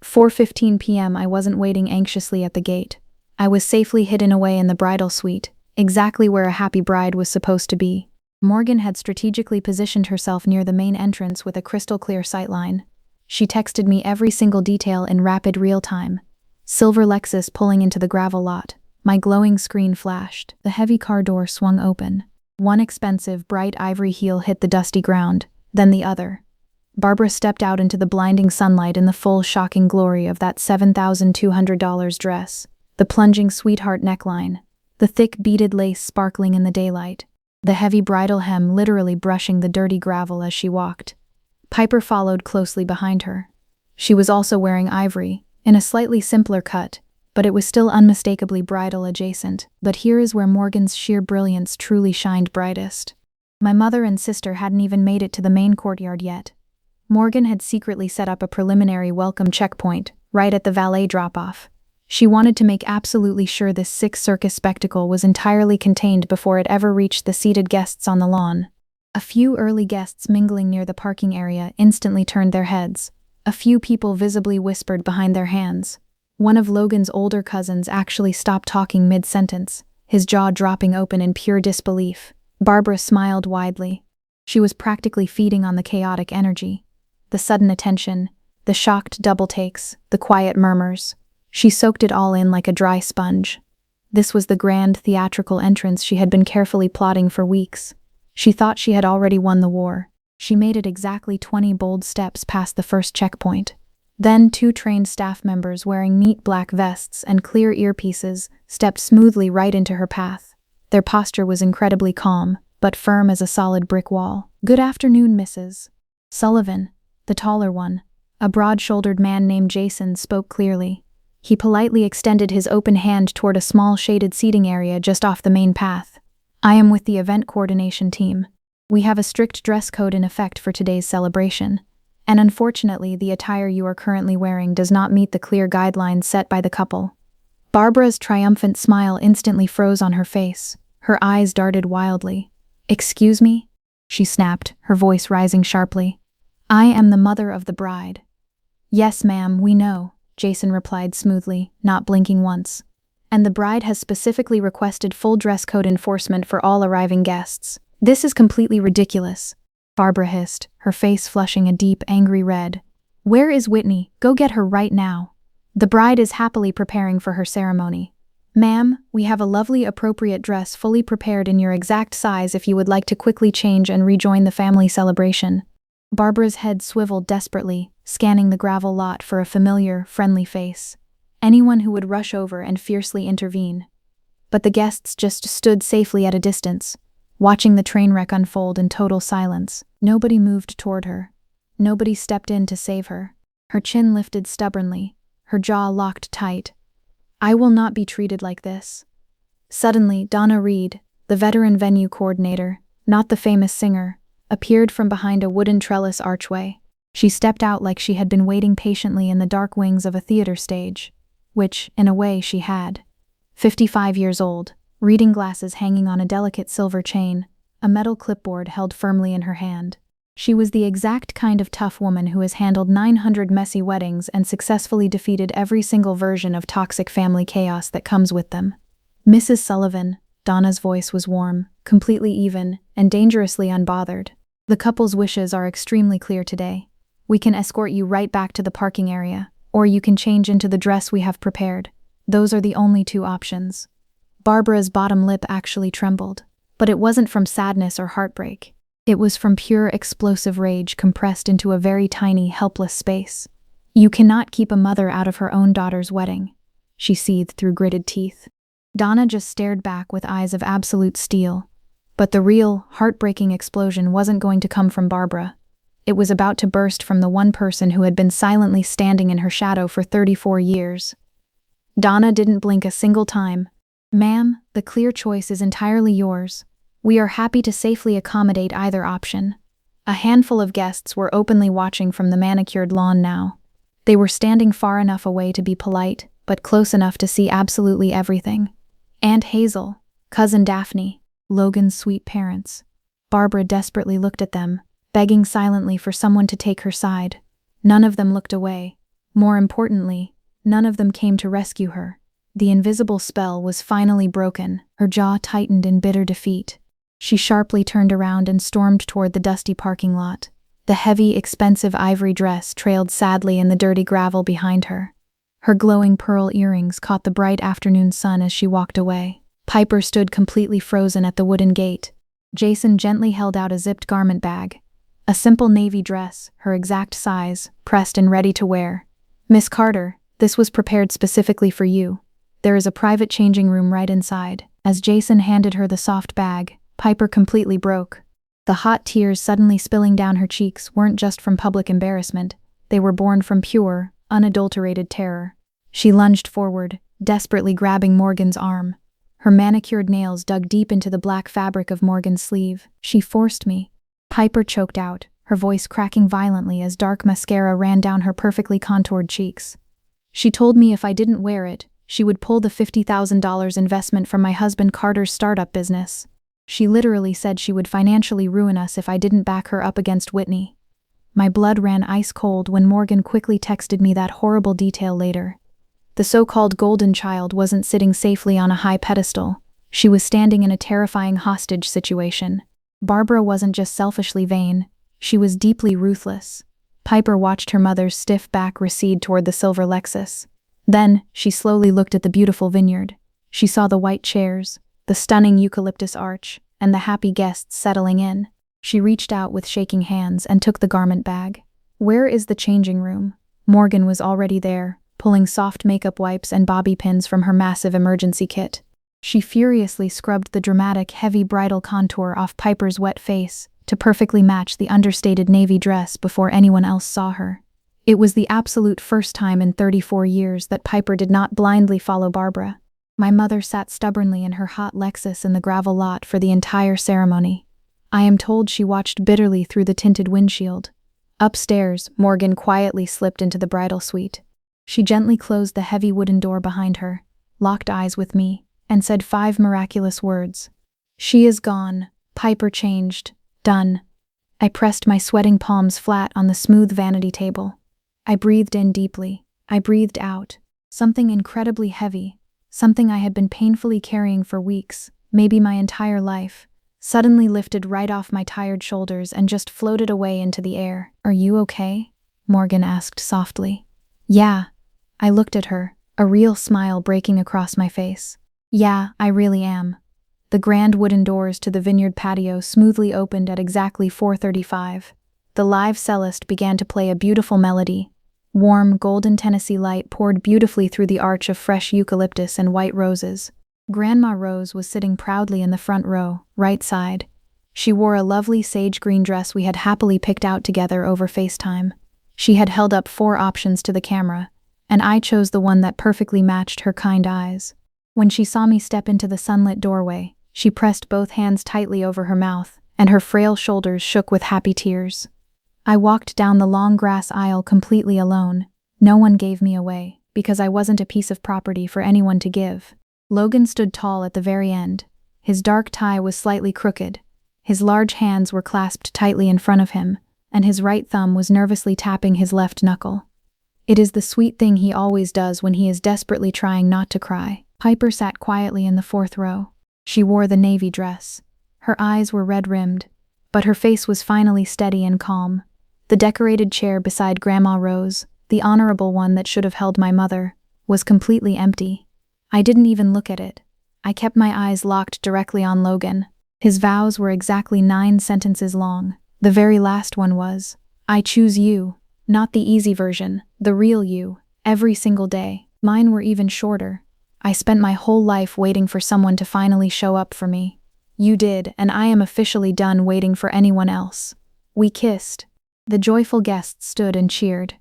4:15 p.m. I wasn't waiting anxiously at the gate. I was safely hidden away in the bridal suite, exactly where a happy bride was supposed to be. Morgan had strategically positioned herself near the main entrance with a crystal-clear sightline. She texted me every single detail in rapid real-time. Silver Lexus pulling into the gravel lot. My glowing screen flashed. The heavy car door swung open. One expensive, bright ivory heel hit the dusty ground, then the other. Barbara stepped out into the blinding sunlight in the full, shocking glory of that $7,200 dress. The plunging sweetheart neckline. The thick beaded lace sparkling in the daylight. The heavy bridal hem literally brushing the dirty gravel as she walked. Piper followed closely behind her. She was also wearing ivory, in a slightly simpler cut, but it was still unmistakably bridal adjacent. But here is where Morgan's sheer brilliance truly shined brightest. My mother and sister hadn't even made it to the main courtyard yet. Morgan had secretly set up a preliminary welcome checkpoint, right at the valet drop-off. She wanted to make absolutely sure this sick circus spectacle was entirely contained before it ever reached the seated guests on the lawn. A few early guests mingling near the parking area instantly turned their heads. A few people visibly whispered behind their hands. One of Logan's older cousins actually stopped talking mid-sentence, his jaw dropping open in pure disbelief. Barbara smiled widely. She was practically feeding on the chaotic energy. The sudden attention, the shocked double takes, the quiet murmurs. She soaked it all in like a dry sponge. This was the grand theatrical entrance she had been carefully plotting for weeks. She thought she had already won the war. She made it exactly 20 bold steps past the first checkpoint. Then 2 trained staff members wearing neat black vests and clear earpieces stepped smoothly right into her path. Their posture was incredibly calm, but firm as a solid brick wall. "Good afternoon, Mrs. Sullivan," the taller one, a broad-shouldered man named Jason, spoke clearly. He politely extended his open hand toward a small shaded seating area just off the main path. "I am with the event coordination team. We have a strict dress code in effect for today's celebration, and unfortunately the attire you are currently wearing does not meet the clear guidelines set by the couple." Barbara's triumphant smile instantly froze on her face. Her eyes darted wildly. "Excuse me?" she snapped, her voice rising sharply. "I am the mother of the bride." "Yes, ma'am, we know," Jason replied smoothly, not blinking once. "And the bride has specifically requested full dress code enforcement for all arriving guests." "This is completely ridiculous," Barbara hissed, her face flushing a deep, angry red. "Where is Whitney? Go get her right now." "The bride is happily preparing for her ceremony. Ma'am, we have a lovely appropriate dress fully prepared in your exact size if you would like to quickly change and rejoin the family celebration." Barbara's head swiveled desperately, scanning the gravel lot for a familiar, friendly face. Anyone who would rush over and fiercely intervene. But the guests just stood safely at a distance, watching the train wreck unfold in total silence. Nobody moved toward her. Nobody stepped in to save her. Her chin lifted stubbornly, her jaw locked tight. "I will not be treated like this." Suddenly, Donna Reed, the veteran venue coordinator, not the famous singer, appeared from behind a wooden trellis archway. She stepped out like she had been waiting patiently in the dark wings of a theater stage, which, in a way, she had. 55 years old, reading glasses hanging on a delicate silver chain, a metal clipboard held firmly in her hand. She was the exact kind of tough woman who has handled 900 messy weddings and successfully defeated every single version of toxic family chaos that comes with them. "Mrs. Sullivan," Donna's voice was warm, completely even, and dangerously unbothered. "The couple's wishes are extremely clear today. We can escort you right back to the parking area, or you can change into the dress we have prepared. Those are the only two options." Barbara's bottom lip actually trembled, but it wasn't from sadness or heartbreak. It was from pure explosive rage compressed into a very tiny, helpless space. "You cannot keep a mother out of her own daughter's wedding," she seethed through gritted teeth. Donna just stared back with eyes of absolute steel. But the real, heartbreaking explosion wasn't going to come from Barbara. It was about to burst from the one person who had been silently standing in her shadow for 34 years. Donna didn't blink a single time. "Ma'am, the clear choice is entirely yours. We are happy to safely accommodate either option." A handful of guests were openly watching from the manicured lawn now. They were standing far enough away to be polite, but close enough to see absolutely everything. Aunt Hazel, Cousin Daphne, Logan's sweet parents. Barbara desperately looked at them, begging silently for someone to take her side. None of them looked away. More importantly, none of them came to rescue her. The invisible spell was finally broken, her jaw tightened in bitter defeat. She sharply turned around and stormed toward the dusty parking lot. The heavy, expensive ivory dress trailed sadly in the dirty gravel behind her. Her glowing pearl earrings caught the bright afternoon sun as she walked away. Piper stood completely frozen at the wooden gate. Jason gently held out a zipped garment bag. A simple navy dress, her exact size, pressed and ready to wear. "Miss Carter, this was prepared specifically for you. There is a private changing room right inside." As Jason handed her the soft bag, Piper completely broke. The hot tears suddenly spilling down her cheeks weren't just from public embarrassment, they were born from pure, unadulterated terror. She lunged forward, desperately grabbing Morgan's arm. Her manicured nails dug deep into the black fabric of Morgan's sleeve. "She forced me," Piper choked out, her voice cracking violently as dark mascara ran down her perfectly contoured cheeks. "She told me if I didn't wear it, she would pull the $50,000 investment from my husband Carter's startup business. She literally said she would financially ruin us if I didn't back her up against Whitney." My blood ran ice cold when Morgan quickly texted me that horrible detail later. The so-called golden child wasn't sitting safely on a high pedestal. She was standing in a terrifying hostage situation. Barbara wasn't just selfishly vain, she was deeply ruthless. Piper watched her mother's stiff back recede toward the silver Lexus. Then, she slowly looked at the beautiful vineyard. She saw the white chairs, the stunning eucalyptus arch, and the happy guests settling in. She reached out with shaking hands and took the garment bag. "Where is the changing room?" Morgan was already there, pulling soft makeup wipes and bobby pins from her massive emergency kit. She furiously scrubbed the dramatic, heavy bridal contour off Piper's wet face to perfectly match the understated navy dress before anyone else saw her. It was the absolute first time in 34 years that Piper did not blindly follow Barbara. My mother sat stubbornly in her hot Lexus in the gravel lot for the entire ceremony. I am told she watched bitterly through the tinted windshield. Upstairs, Morgan quietly slipped into the bridal suite. She gently closed the heavy wooden door behind her, locked eyes with me, and said 5 miraculous words. "She is gone. Piper changed. Done." I pressed my sweating palms flat on the smooth vanity table. I breathed in deeply. I breathed out. Something incredibly heavy, something I had been painfully carrying for weeks, maybe my entire life, suddenly lifted right off my tired shoulders and just floated away into the air. "Are you okay?" Morgan asked softly. "Yeah." I looked at her, a real smile breaking across my face. "Yeah, I really am." The grand wooden doors to the vineyard patio smoothly opened at exactly 4:35. The live cellist began to play a beautiful melody. Warm, golden Tennessee light poured beautifully through the arch of fresh eucalyptus and white roses. Grandma Rose was sitting proudly in the front row, right side. She wore a lovely sage green dress we had happily picked out together over FaceTime. She had held up 4 options to the camera, and I chose the one that perfectly matched her kind eyes. When she saw me step into the sunlit doorway, she pressed both hands tightly over her mouth, and her frail shoulders shook with happy tears. I walked down the long grass aisle completely alone. No one gave me away, because I wasn't a piece of property for anyone to give. Logan stood tall at the very end. His dark tie was slightly crooked. His large hands were clasped tightly in front of him, and his right thumb was nervously tapping his left knuckle. It is the sweet thing he always does when he is desperately trying not to cry. Piper sat quietly in the 4th row. She wore the navy dress. Her eyes were red-rimmed, but her face was finally steady and calm. The decorated chair beside Grandma Rose, the honorable one that should have held my mother, was completely empty. I didn't even look at it. I kept my eyes locked directly on Logan. His vows were exactly 9 sentences long. The very last one was, "I choose you, not the easy version, the real you, every single day." Mine were even shorter. "I spent my whole life waiting for someone to finally show up for me. You did, and I am officially done waiting for anyone else." We kissed. The joyful guests stood and cheered,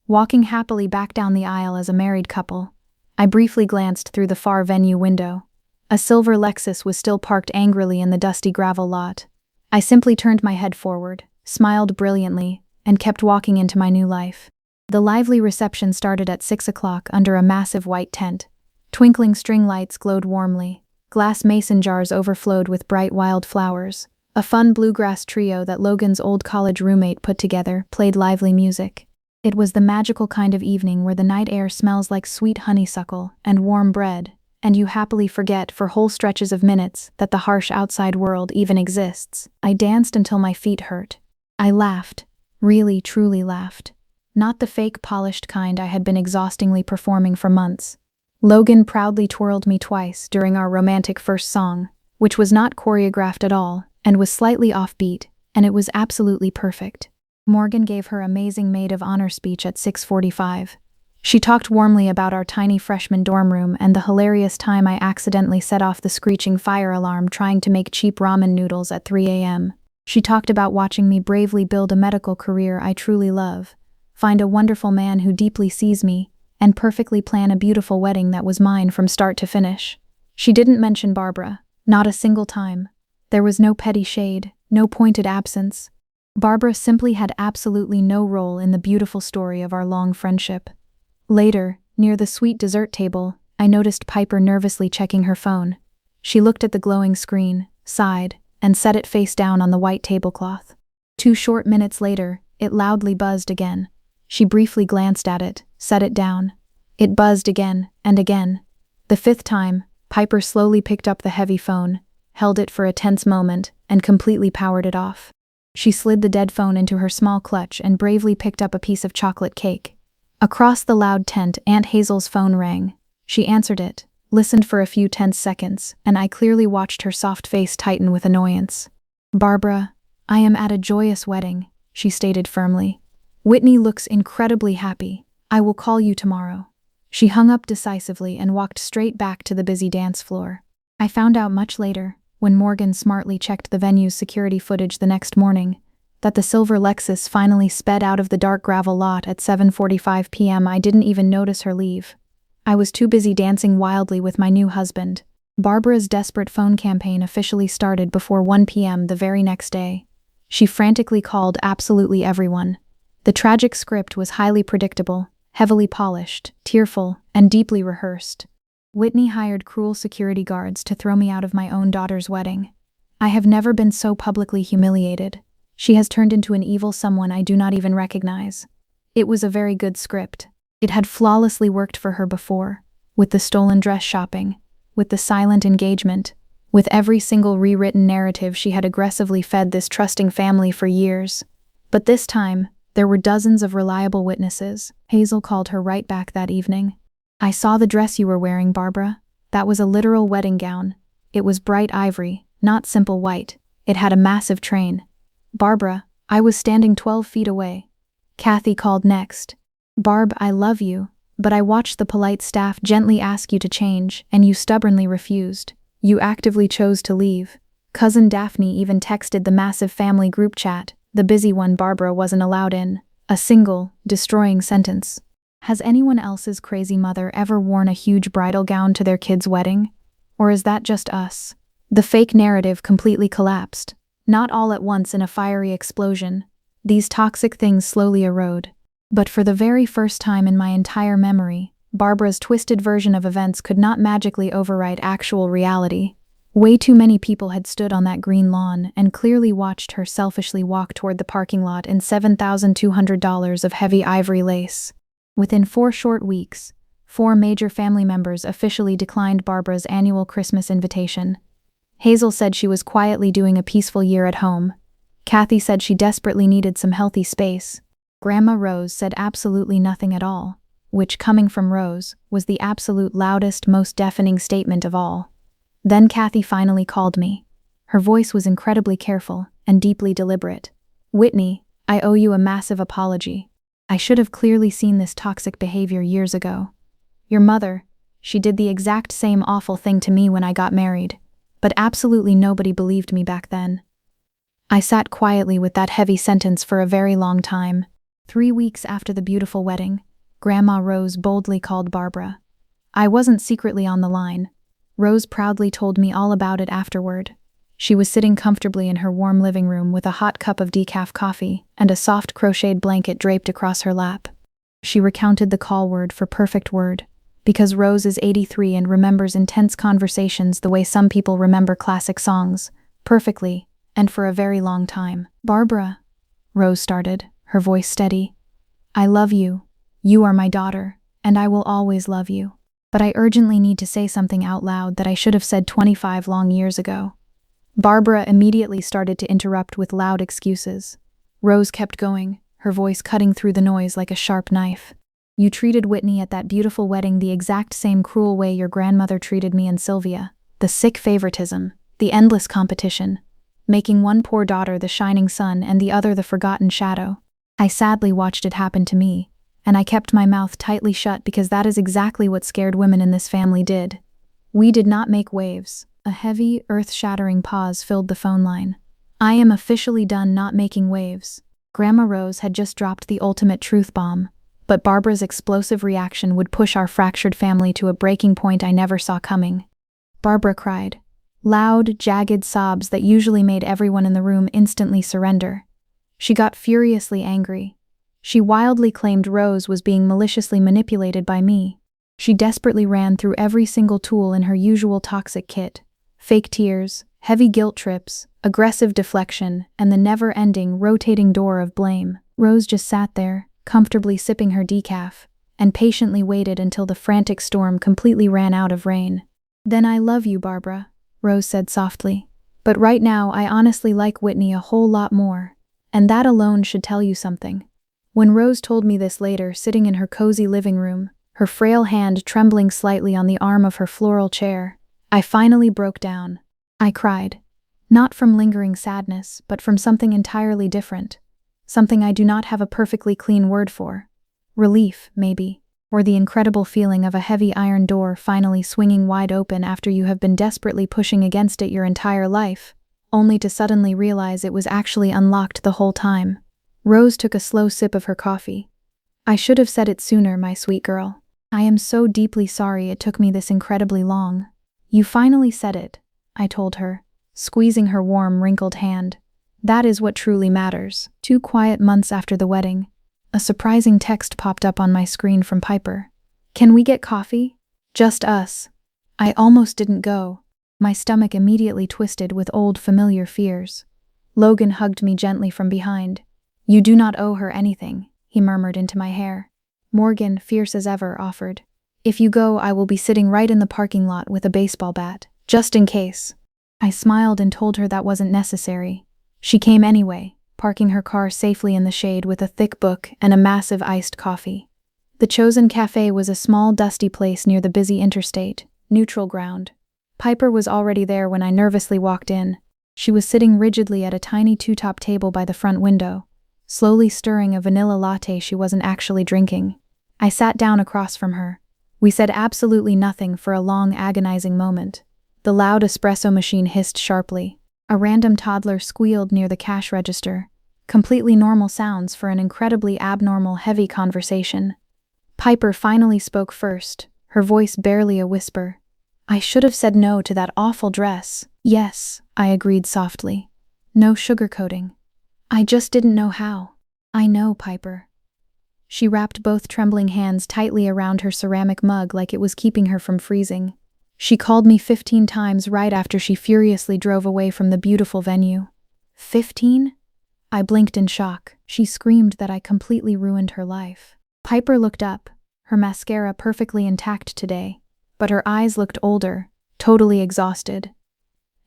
walking happily back down the aisle as a married couple. I briefly glanced through the far venue window. A silver Lexus was still parked angrily in the dusty gravel lot. I simply turned my head forward, smiled brilliantly, and kept walking into my new life. The lively reception started at 6 o'clock under a massive white tent. Twinkling string lights glowed warmly. Glass mason jars overflowed with bright wild flowers. A fun bluegrass trio that Logan's old college roommate put together played lively music. It was the magical kind of evening where the night air smells like sweet honeysuckle and warm bread, and you happily forget for whole stretches of minutes that the harsh outside world even exists. I danced until my feet hurt. I laughed, really, truly laughed. Not the fake, polished kind I had been exhaustingly performing for months. Logan proudly twirled me twice during our romantic first song, which was not choreographed at all, and was slightly offbeat, and it was absolutely perfect. Morgan gave her amazing maid of honor speech at 6:45. She talked warmly about our tiny freshman dorm room and the hilarious time I accidentally set off the screeching fire alarm trying to make cheap ramen noodles at 3 a.m. She talked about watching me bravely build a medical career I truly love, find a wonderful man who deeply sees me, and perfectly plan a beautiful wedding that was mine from start to finish. She didn't mention Barbara, not a single time. There was no petty shade, no pointed absence. Barbara simply had absolutely no role in the beautiful story of our long friendship. Later, near the sweet dessert table, I noticed Piper nervously checking her phone. She looked at the glowing screen, sighed, and set it face down on the white tablecloth. 2 short minutes later, it loudly buzzed again. She briefly glanced at it, set it down. It buzzed again, and again. The 5th time, Piper slowly picked up the heavy phone, held it for a tense moment, and completely powered it off. She slid the dead phone into her small clutch and bravely picked up a piece of chocolate cake. Across the loud tent, Aunt Hazel's phone rang. She answered it, listened for a few tense seconds, and I clearly watched her soft face tighten with annoyance. "Barbara, I am at a joyous wedding," she stated firmly. "Whitney looks incredibly happy. I will call you tomorrow." She hung up decisively and walked straight back to the busy dance floor. I found out much later, when Morgan smartly checked the venue's security footage the next morning, that the silver Lexus finally sped out of the dark gravel lot at 7:45 p.m. I didn't even notice her leave. I was too busy dancing wildly with my new husband. Barbara's desperate phone campaign officially started before 1 p.m. the very next day. She frantically called absolutely everyone. The tragic script was highly predictable, heavily polished, tearful, and deeply rehearsed. Whitney hired cruel security guards to throw me out of my own daughter's wedding. I have never been so publicly humiliated. She has turned into an evil someone I do not even recognize. It was a very good script. It had flawlessly worked for her before, with the stolen dress shopping, with the silent engagement, with every single rewritten narrative she had aggressively fed this trusting family for years. But this time, there were dozens of reliable witnesses. Hazel called her right back that evening. "I saw the dress you were wearing, Barbara. That was a literal wedding gown. It was bright ivory, not simple white. It had a massive train." "Barbara, I was standing 12 feet away." Kathy called next. "Barb, I love you, but I watched the polite staff gently ask you to change, and you stubbornly refused. You actively chose to leave." Cousin Daphne even texted the massive family group chat, the busy one Barbara wasn't allowed in, a single, destroying sentence. Has anyone else's crazy mother ever worn a huge bridal gown to their kid's wedding? Or is that just us? The fake narrative completely collapsed. Not all at once in a fiery explosion. These toxic things slowly erode. But for the very first time in my entire memory, Barbara's twisted version of events could not magically overwrite actual reality. Way too many people had stood on that green lawn and clearly watched her selfishly walk toward the parking lot in $7,200 of heavy ivory lace. Within 4 short weeks, 4 major family members officially declined Barbara's annual Christmas invitation. Hazel said she was quietly doing a peaceful year at home. Kathy said she desperately needed some healthy space. Grandma Rose said absolutely nothing at all, which, coming from Rose, was the absolute loudest, most deafening statement of all. Then Kathy finally called me. Her voice was incredibly careful and deeply deliberate. "Whitney, I owe you a massive apology. I should have clearly seen this toxic behavior years ago. Your mother, she did the exact same awful thing to me when I got married, but absolutely nobody believed me back then." I sat quietly with that heavy sentence for a very long time. 3 weeks after the beautiful wedding, Grandma Rose boldly called Barbara. I wasn't secretly on the line. Rose proudly told me all about it afterward. She was sitting comfortably in her warm living room with a hot cup of decaf coffee and a soft crocheted blanket draped across her lap. She recounted the call word for perfect word, because Rose is 83 and remembers intense conversations the way some people remember classic songs, perfectly, and for a very long time. "Barbara," Rose started, her voice steady. "I love you. You are my daughter, and I will always love you. But I urgently need to say something out loud that I should have said 25 long years ago." Barbara immediately started to interrupt with loud excuses. Rose kept going, her voice cutting through the noise like a sharp knife. "You treated Whitney at that beautiful wedding the exact same cruel way your grandmother treated me and Sylvia. The sick favoritism, the endless competition, making one poor daughter the shining sun and the other the forgotten shadow. I sadly watched it happen to me, and I kept my mouth tightly shut because that is exactly what scared women in this family did. We did not make waves." A heavy, earth-shattering pause filled the phone line. "I am officially done not making waves." Grandma Rose had just dropped the ultimate truth bomb, but Barbara's explosive reaction would push our fractured family to a breaking point I never saw coming. Barbara cried. Loud, jagged sobs that usually made everyone in the room instantly surrender. She got furiously angry. She wildly claimed Rose was being maliciously manipulated by me. She desperately ran through every single tool in her usual toxic kit: fake tears, heavy guilt trips, aggressive deflection, and the never-ending, rotating door of blame. Rose just sat there, comfortably sipping her decaf, and patiently waited until the frantic storm completely ran out of rain. "Then I love you, Barbara," Rose said softly. "But right now I honestly like Whitney a whole lot more, and that alone should tell you something." When Rose told me this later, sitting in her cozy living room, her frail hand trembling slightly on the arm of her floral chair, I finally broke down. I cried. Not from lingering sadness, but from something entirely different. Something I do not have a perfectly clean word for. Relief, maybe. or the incredible feeling of a heavy iron door finally swinging wide open after you have been desperately pushing against it your entire life, only to suddenly realize it was actually unlocked the whole time. Rose took a slow sip of her coffee. I should have said it sooner, my sweet girl. I am so deeply sorry it took me this incredibly long. You finally said it, I told her, squeezing her warm, wrinkled hand. That is what truly matters. 2 quiet months after the wedding, a surprising text popped up on my screen from Piper. Can we get coffee? Just us. I almost didn't go. My stomach immediately twisted with old familiar fears. Logan hugged me gently from behind. You do not owe her anything, he murmured into my hair. Morgan, fierce as ever, offered. If you go, I will be sitting right in the parking lot with a baseball bat, just in case. I smiled and told her that wasn't necessary. She came anyway, parking her car safely in the shade with a thick book and a massive iced coffee. The chosen cafe was a small, dusty place near the busy interstate, neutral ground. Piper was already there when I nervously walked in. She was sitting rigidly at a tiny 2-top table by the front window, slowly stirring a vanilla latte she wasn't actually drinking. I sat down across from her. We said absolutely nothing for a long, agonizing moment. The loud espresso machine hissed sharply. A random toddler squealed near the cash register. Completely normal sounds for an incredibly abnormal, heavy conversation. Piper finally spoke first, her voice barely a whisper. I should have said no to that awful dress. Yes, I agreed softly. No sugarcoating. I just didn't know how. I know, Piper. She wrapped both trembling hands tightly around her ceramic mug like it was keeping her from freezing. She called me 15 times right after she furiously drove away from the beautiful venue. 15? I blinked in shock. She screamed that I completely ruined her life. Piper looked up, her mascara perfectly intact today, but her eyes looked older, totally exhausted.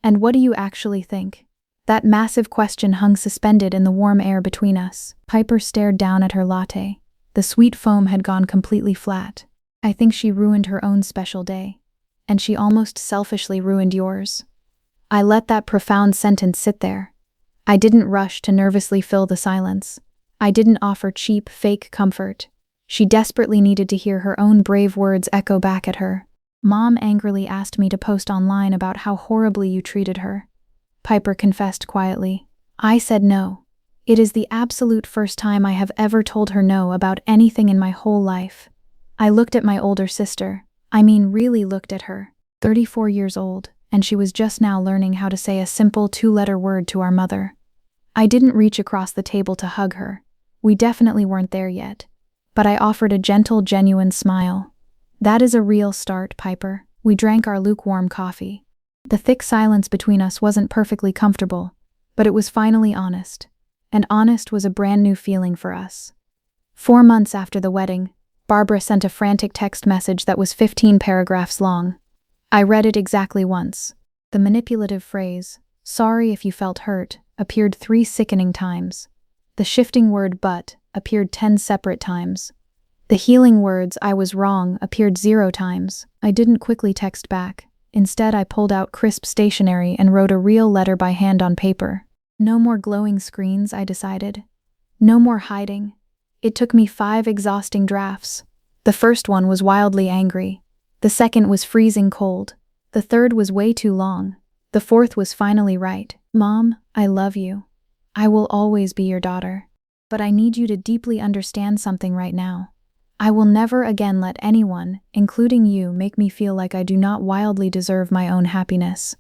And what do you actually think? That massive question hung suspended in the warm air between us. Piper stared down at her latte. The sweet foam had gone completely flat. I think she ruined her own special day. And she almost selfishly ruined yours. I let that profound sentence sit there. I didn't rush to nervously fill the silence. I didn't offer cheap, fake comfort. She desperately needed to hear her own brave words echo back at her. Mom angrily asked me to post online about how horribly you treated her. Piper confessed quietly. I said no. It is the absolute first time I have ever told her no about anything in my whole life. I looked at my older sister. Really looked at her. 34 years old, and she was just now learning how to say a simple 2-letter word to our mother. I didn't reach across the table to hug her. We definitely weren't there yet. But I offered a gentle, genuine smile. That is a real start, Piper. We drank our lukewarm coffee. The thick silence between us wasn't perfectly comfortable, but it was finally honest. And honest was a brand new feeling for us. 4 months after the wedding, Barbara sent a frantic text message that was 15 paragraphs long. I read it exactly once. The manipulative phrase, "Sorry if you felt hurt," appeared 3 sickening times. The shifting word "but" appeared 10 separate times. The healing words "I was wrong" appeared 0 times. I didn't quickly text back. Instead, I pulled out crisp stationery and wrote a real letter by hand on paper. No more glowing screens, I decided. No more hiding. It took me 5 exhausting drafts. The first one was wildly angry. The second was freezing cold. The third was way too long. The fourth was finally right. Mom, I love you. I will always be your daughter. But I need you to deeply understand something right now. I will never again let anyone, including you, make me feel like I do not wildly deserve my own happiness.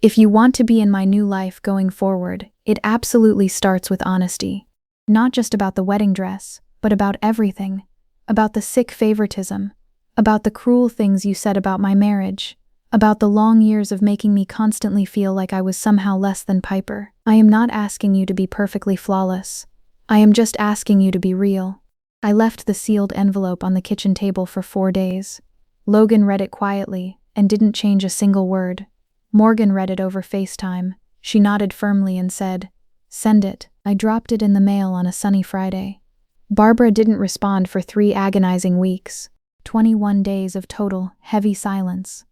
If you want to be in my new life going forward, it absolutely starts with honesty. Not just about the wedding dress, but about everything. About the sick favoritism. About the cruel things you said about my marriage. About the long years of making me constantly feel like I was somehow less than Piper. I am not asking you to be perfectly flawless. I am just asking you to be real. I left the sealed envelope on the kitchen table for 4 days. Logan read it quietly and didn't change a single word. Morgan read it over FaceTime. She nodded firmly and said, "Send it." I dropped it in the mail on a sunny Friday. Barbara didn't respond for 3 agonizing weeks. 21 days of total, heavy silence.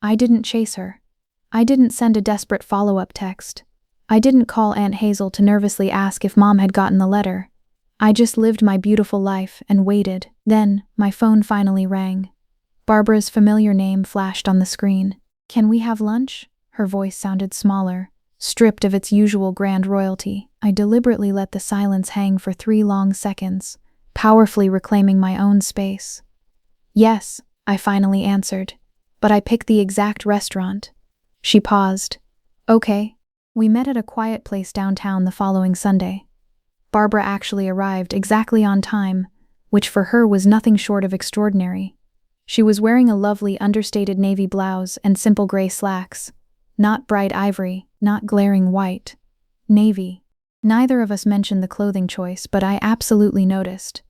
I didn't chase her. I didn't send a desperate follow-up text. I didn't call Aunt Hazel to nervously ask if Mom had gotten the letter. I just lived my beautiful life and waited. Then, my phone finally rang. Barbara's familiar name flashed on the screen. "Can we have lunch?" Her voice sounded smaller, stripped of its usual grand royalty. I deliberately let the silence hang for 3 long seconds, powerfully reclaiming my own space. "Yes," I finally answered, "but I picked the exact restaurant." She paused. "Okay." We met at a quiet place downtown the following Sunday. Barbara actually arrived exactly on time, which for her was nothing short of extraordinary. She was wearing a lovely understated navy blouse and simple gray slacks. Not bright ivory, not glaring white. Navy. Neither of us mentioned the clothing choice, but I absolutely noticed.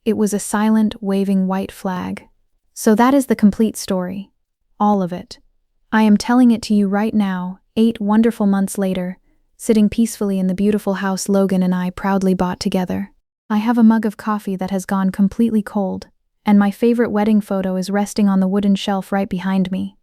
It was a silent, waving white flag. So that is the complete story. All of it. I am telling it to you right now, 8 wonderful months later, sitting peacefully in the beautiful house Logan and I proudly bought together. I have a mug of coffee that has gone completely cold, and my favorite wedding photo is resting on the wooden shelf right behind me.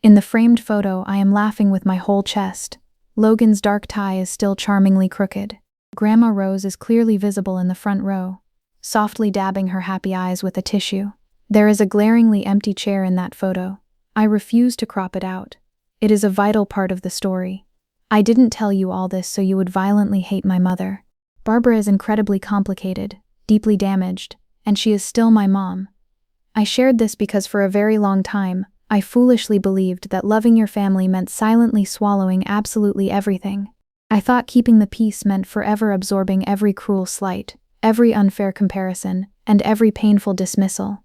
In the framed photo, I am laughing with my whole chest. Logan's dark tie is still charmingly crooked. Grandma Rose is clearly visible in the front row, softly dabbing her happy eyes with a tissue. There is a glaringly empty chair in that photo. I refuse to crop it out. It is a vital part of the story. I didn't tell you all this so you would violently hate my mother. Barbara is incredibly complicated, deeply damaged, and she is still my mom. I shared this because for a very long time, I foolishly believed that loving your family meant silently swallowing absolutely everything. I thought keeping the peace meant forever absorbing every cruel slight, every unfair comparison, and every painful dismissal.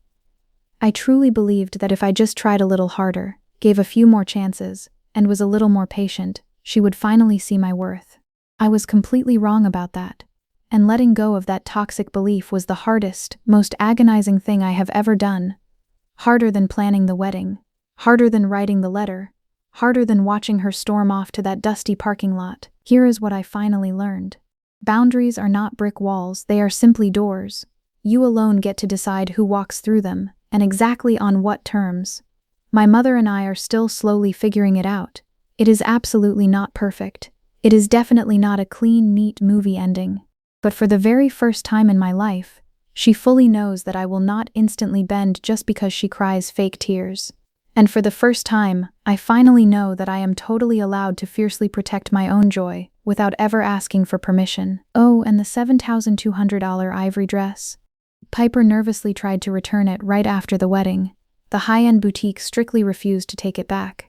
I truly believed that if I just tried a little harder, gave a few more chances, and was a little more patient, she would finally see my worth. I was completely wrong about that, and letting go of that toxic belief was the hardest, most agonizing thing I have ever done. Harder than planning the wedding, harder than writing the letter, harder than watching her storm off to that dusty parking lot. Here is what I finally learned. Boundaries are not brick walls, they are simply doors. You alone get to decide who walks through them, and exactly on what terms. My mother and I are still slowly figuring it out. It is absolutely not perfect. It is definitely not a clean, neat movie ending. But for the very first time in my life, she fully knows that I will not instantly bend just because she cries fake tears. And for the first time, I finally know that I am totally allowed to fiercely protect my own joy without ever asking for permission. Oh, and the $7,200 ivory dress. Piper nervously tried to return it right after the wedding. The high-end boutique strictly refused to take it back.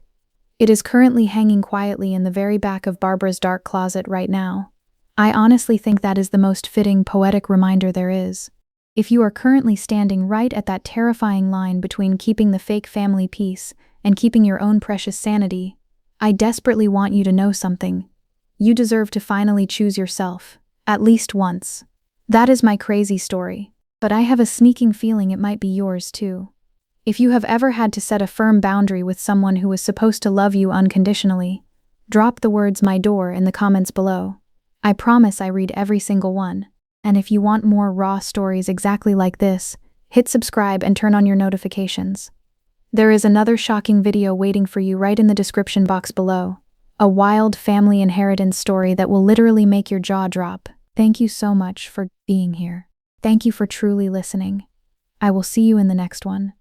It is currently hanging quietly in the very back of Barbara's dark closet right now. I honestly think that is the most fitting, poetic reminder there is. If you are currently standing right at that terrifying line between keeping the fake family peace and keeping your own precious sanity, I desperately want you to know something. You deserve to finally choose yourself, at least once. That is my crazy story, but I have a sneaking feeling it might be yours too. If you have ever had to set a firm boundary with someone who was supposed to love you unconditionally, drop the words "my door" in the comments below. I promise I read every single one. And if you want more raw stories exactly like this, hit subscribe and turn on your notifications. There is another shocking video waiting for you right in the description box below. A wild family inheritance story that will literally make your jaw drop. Thank you so much for being here. Thank you for truly listening. I will see you in the next one.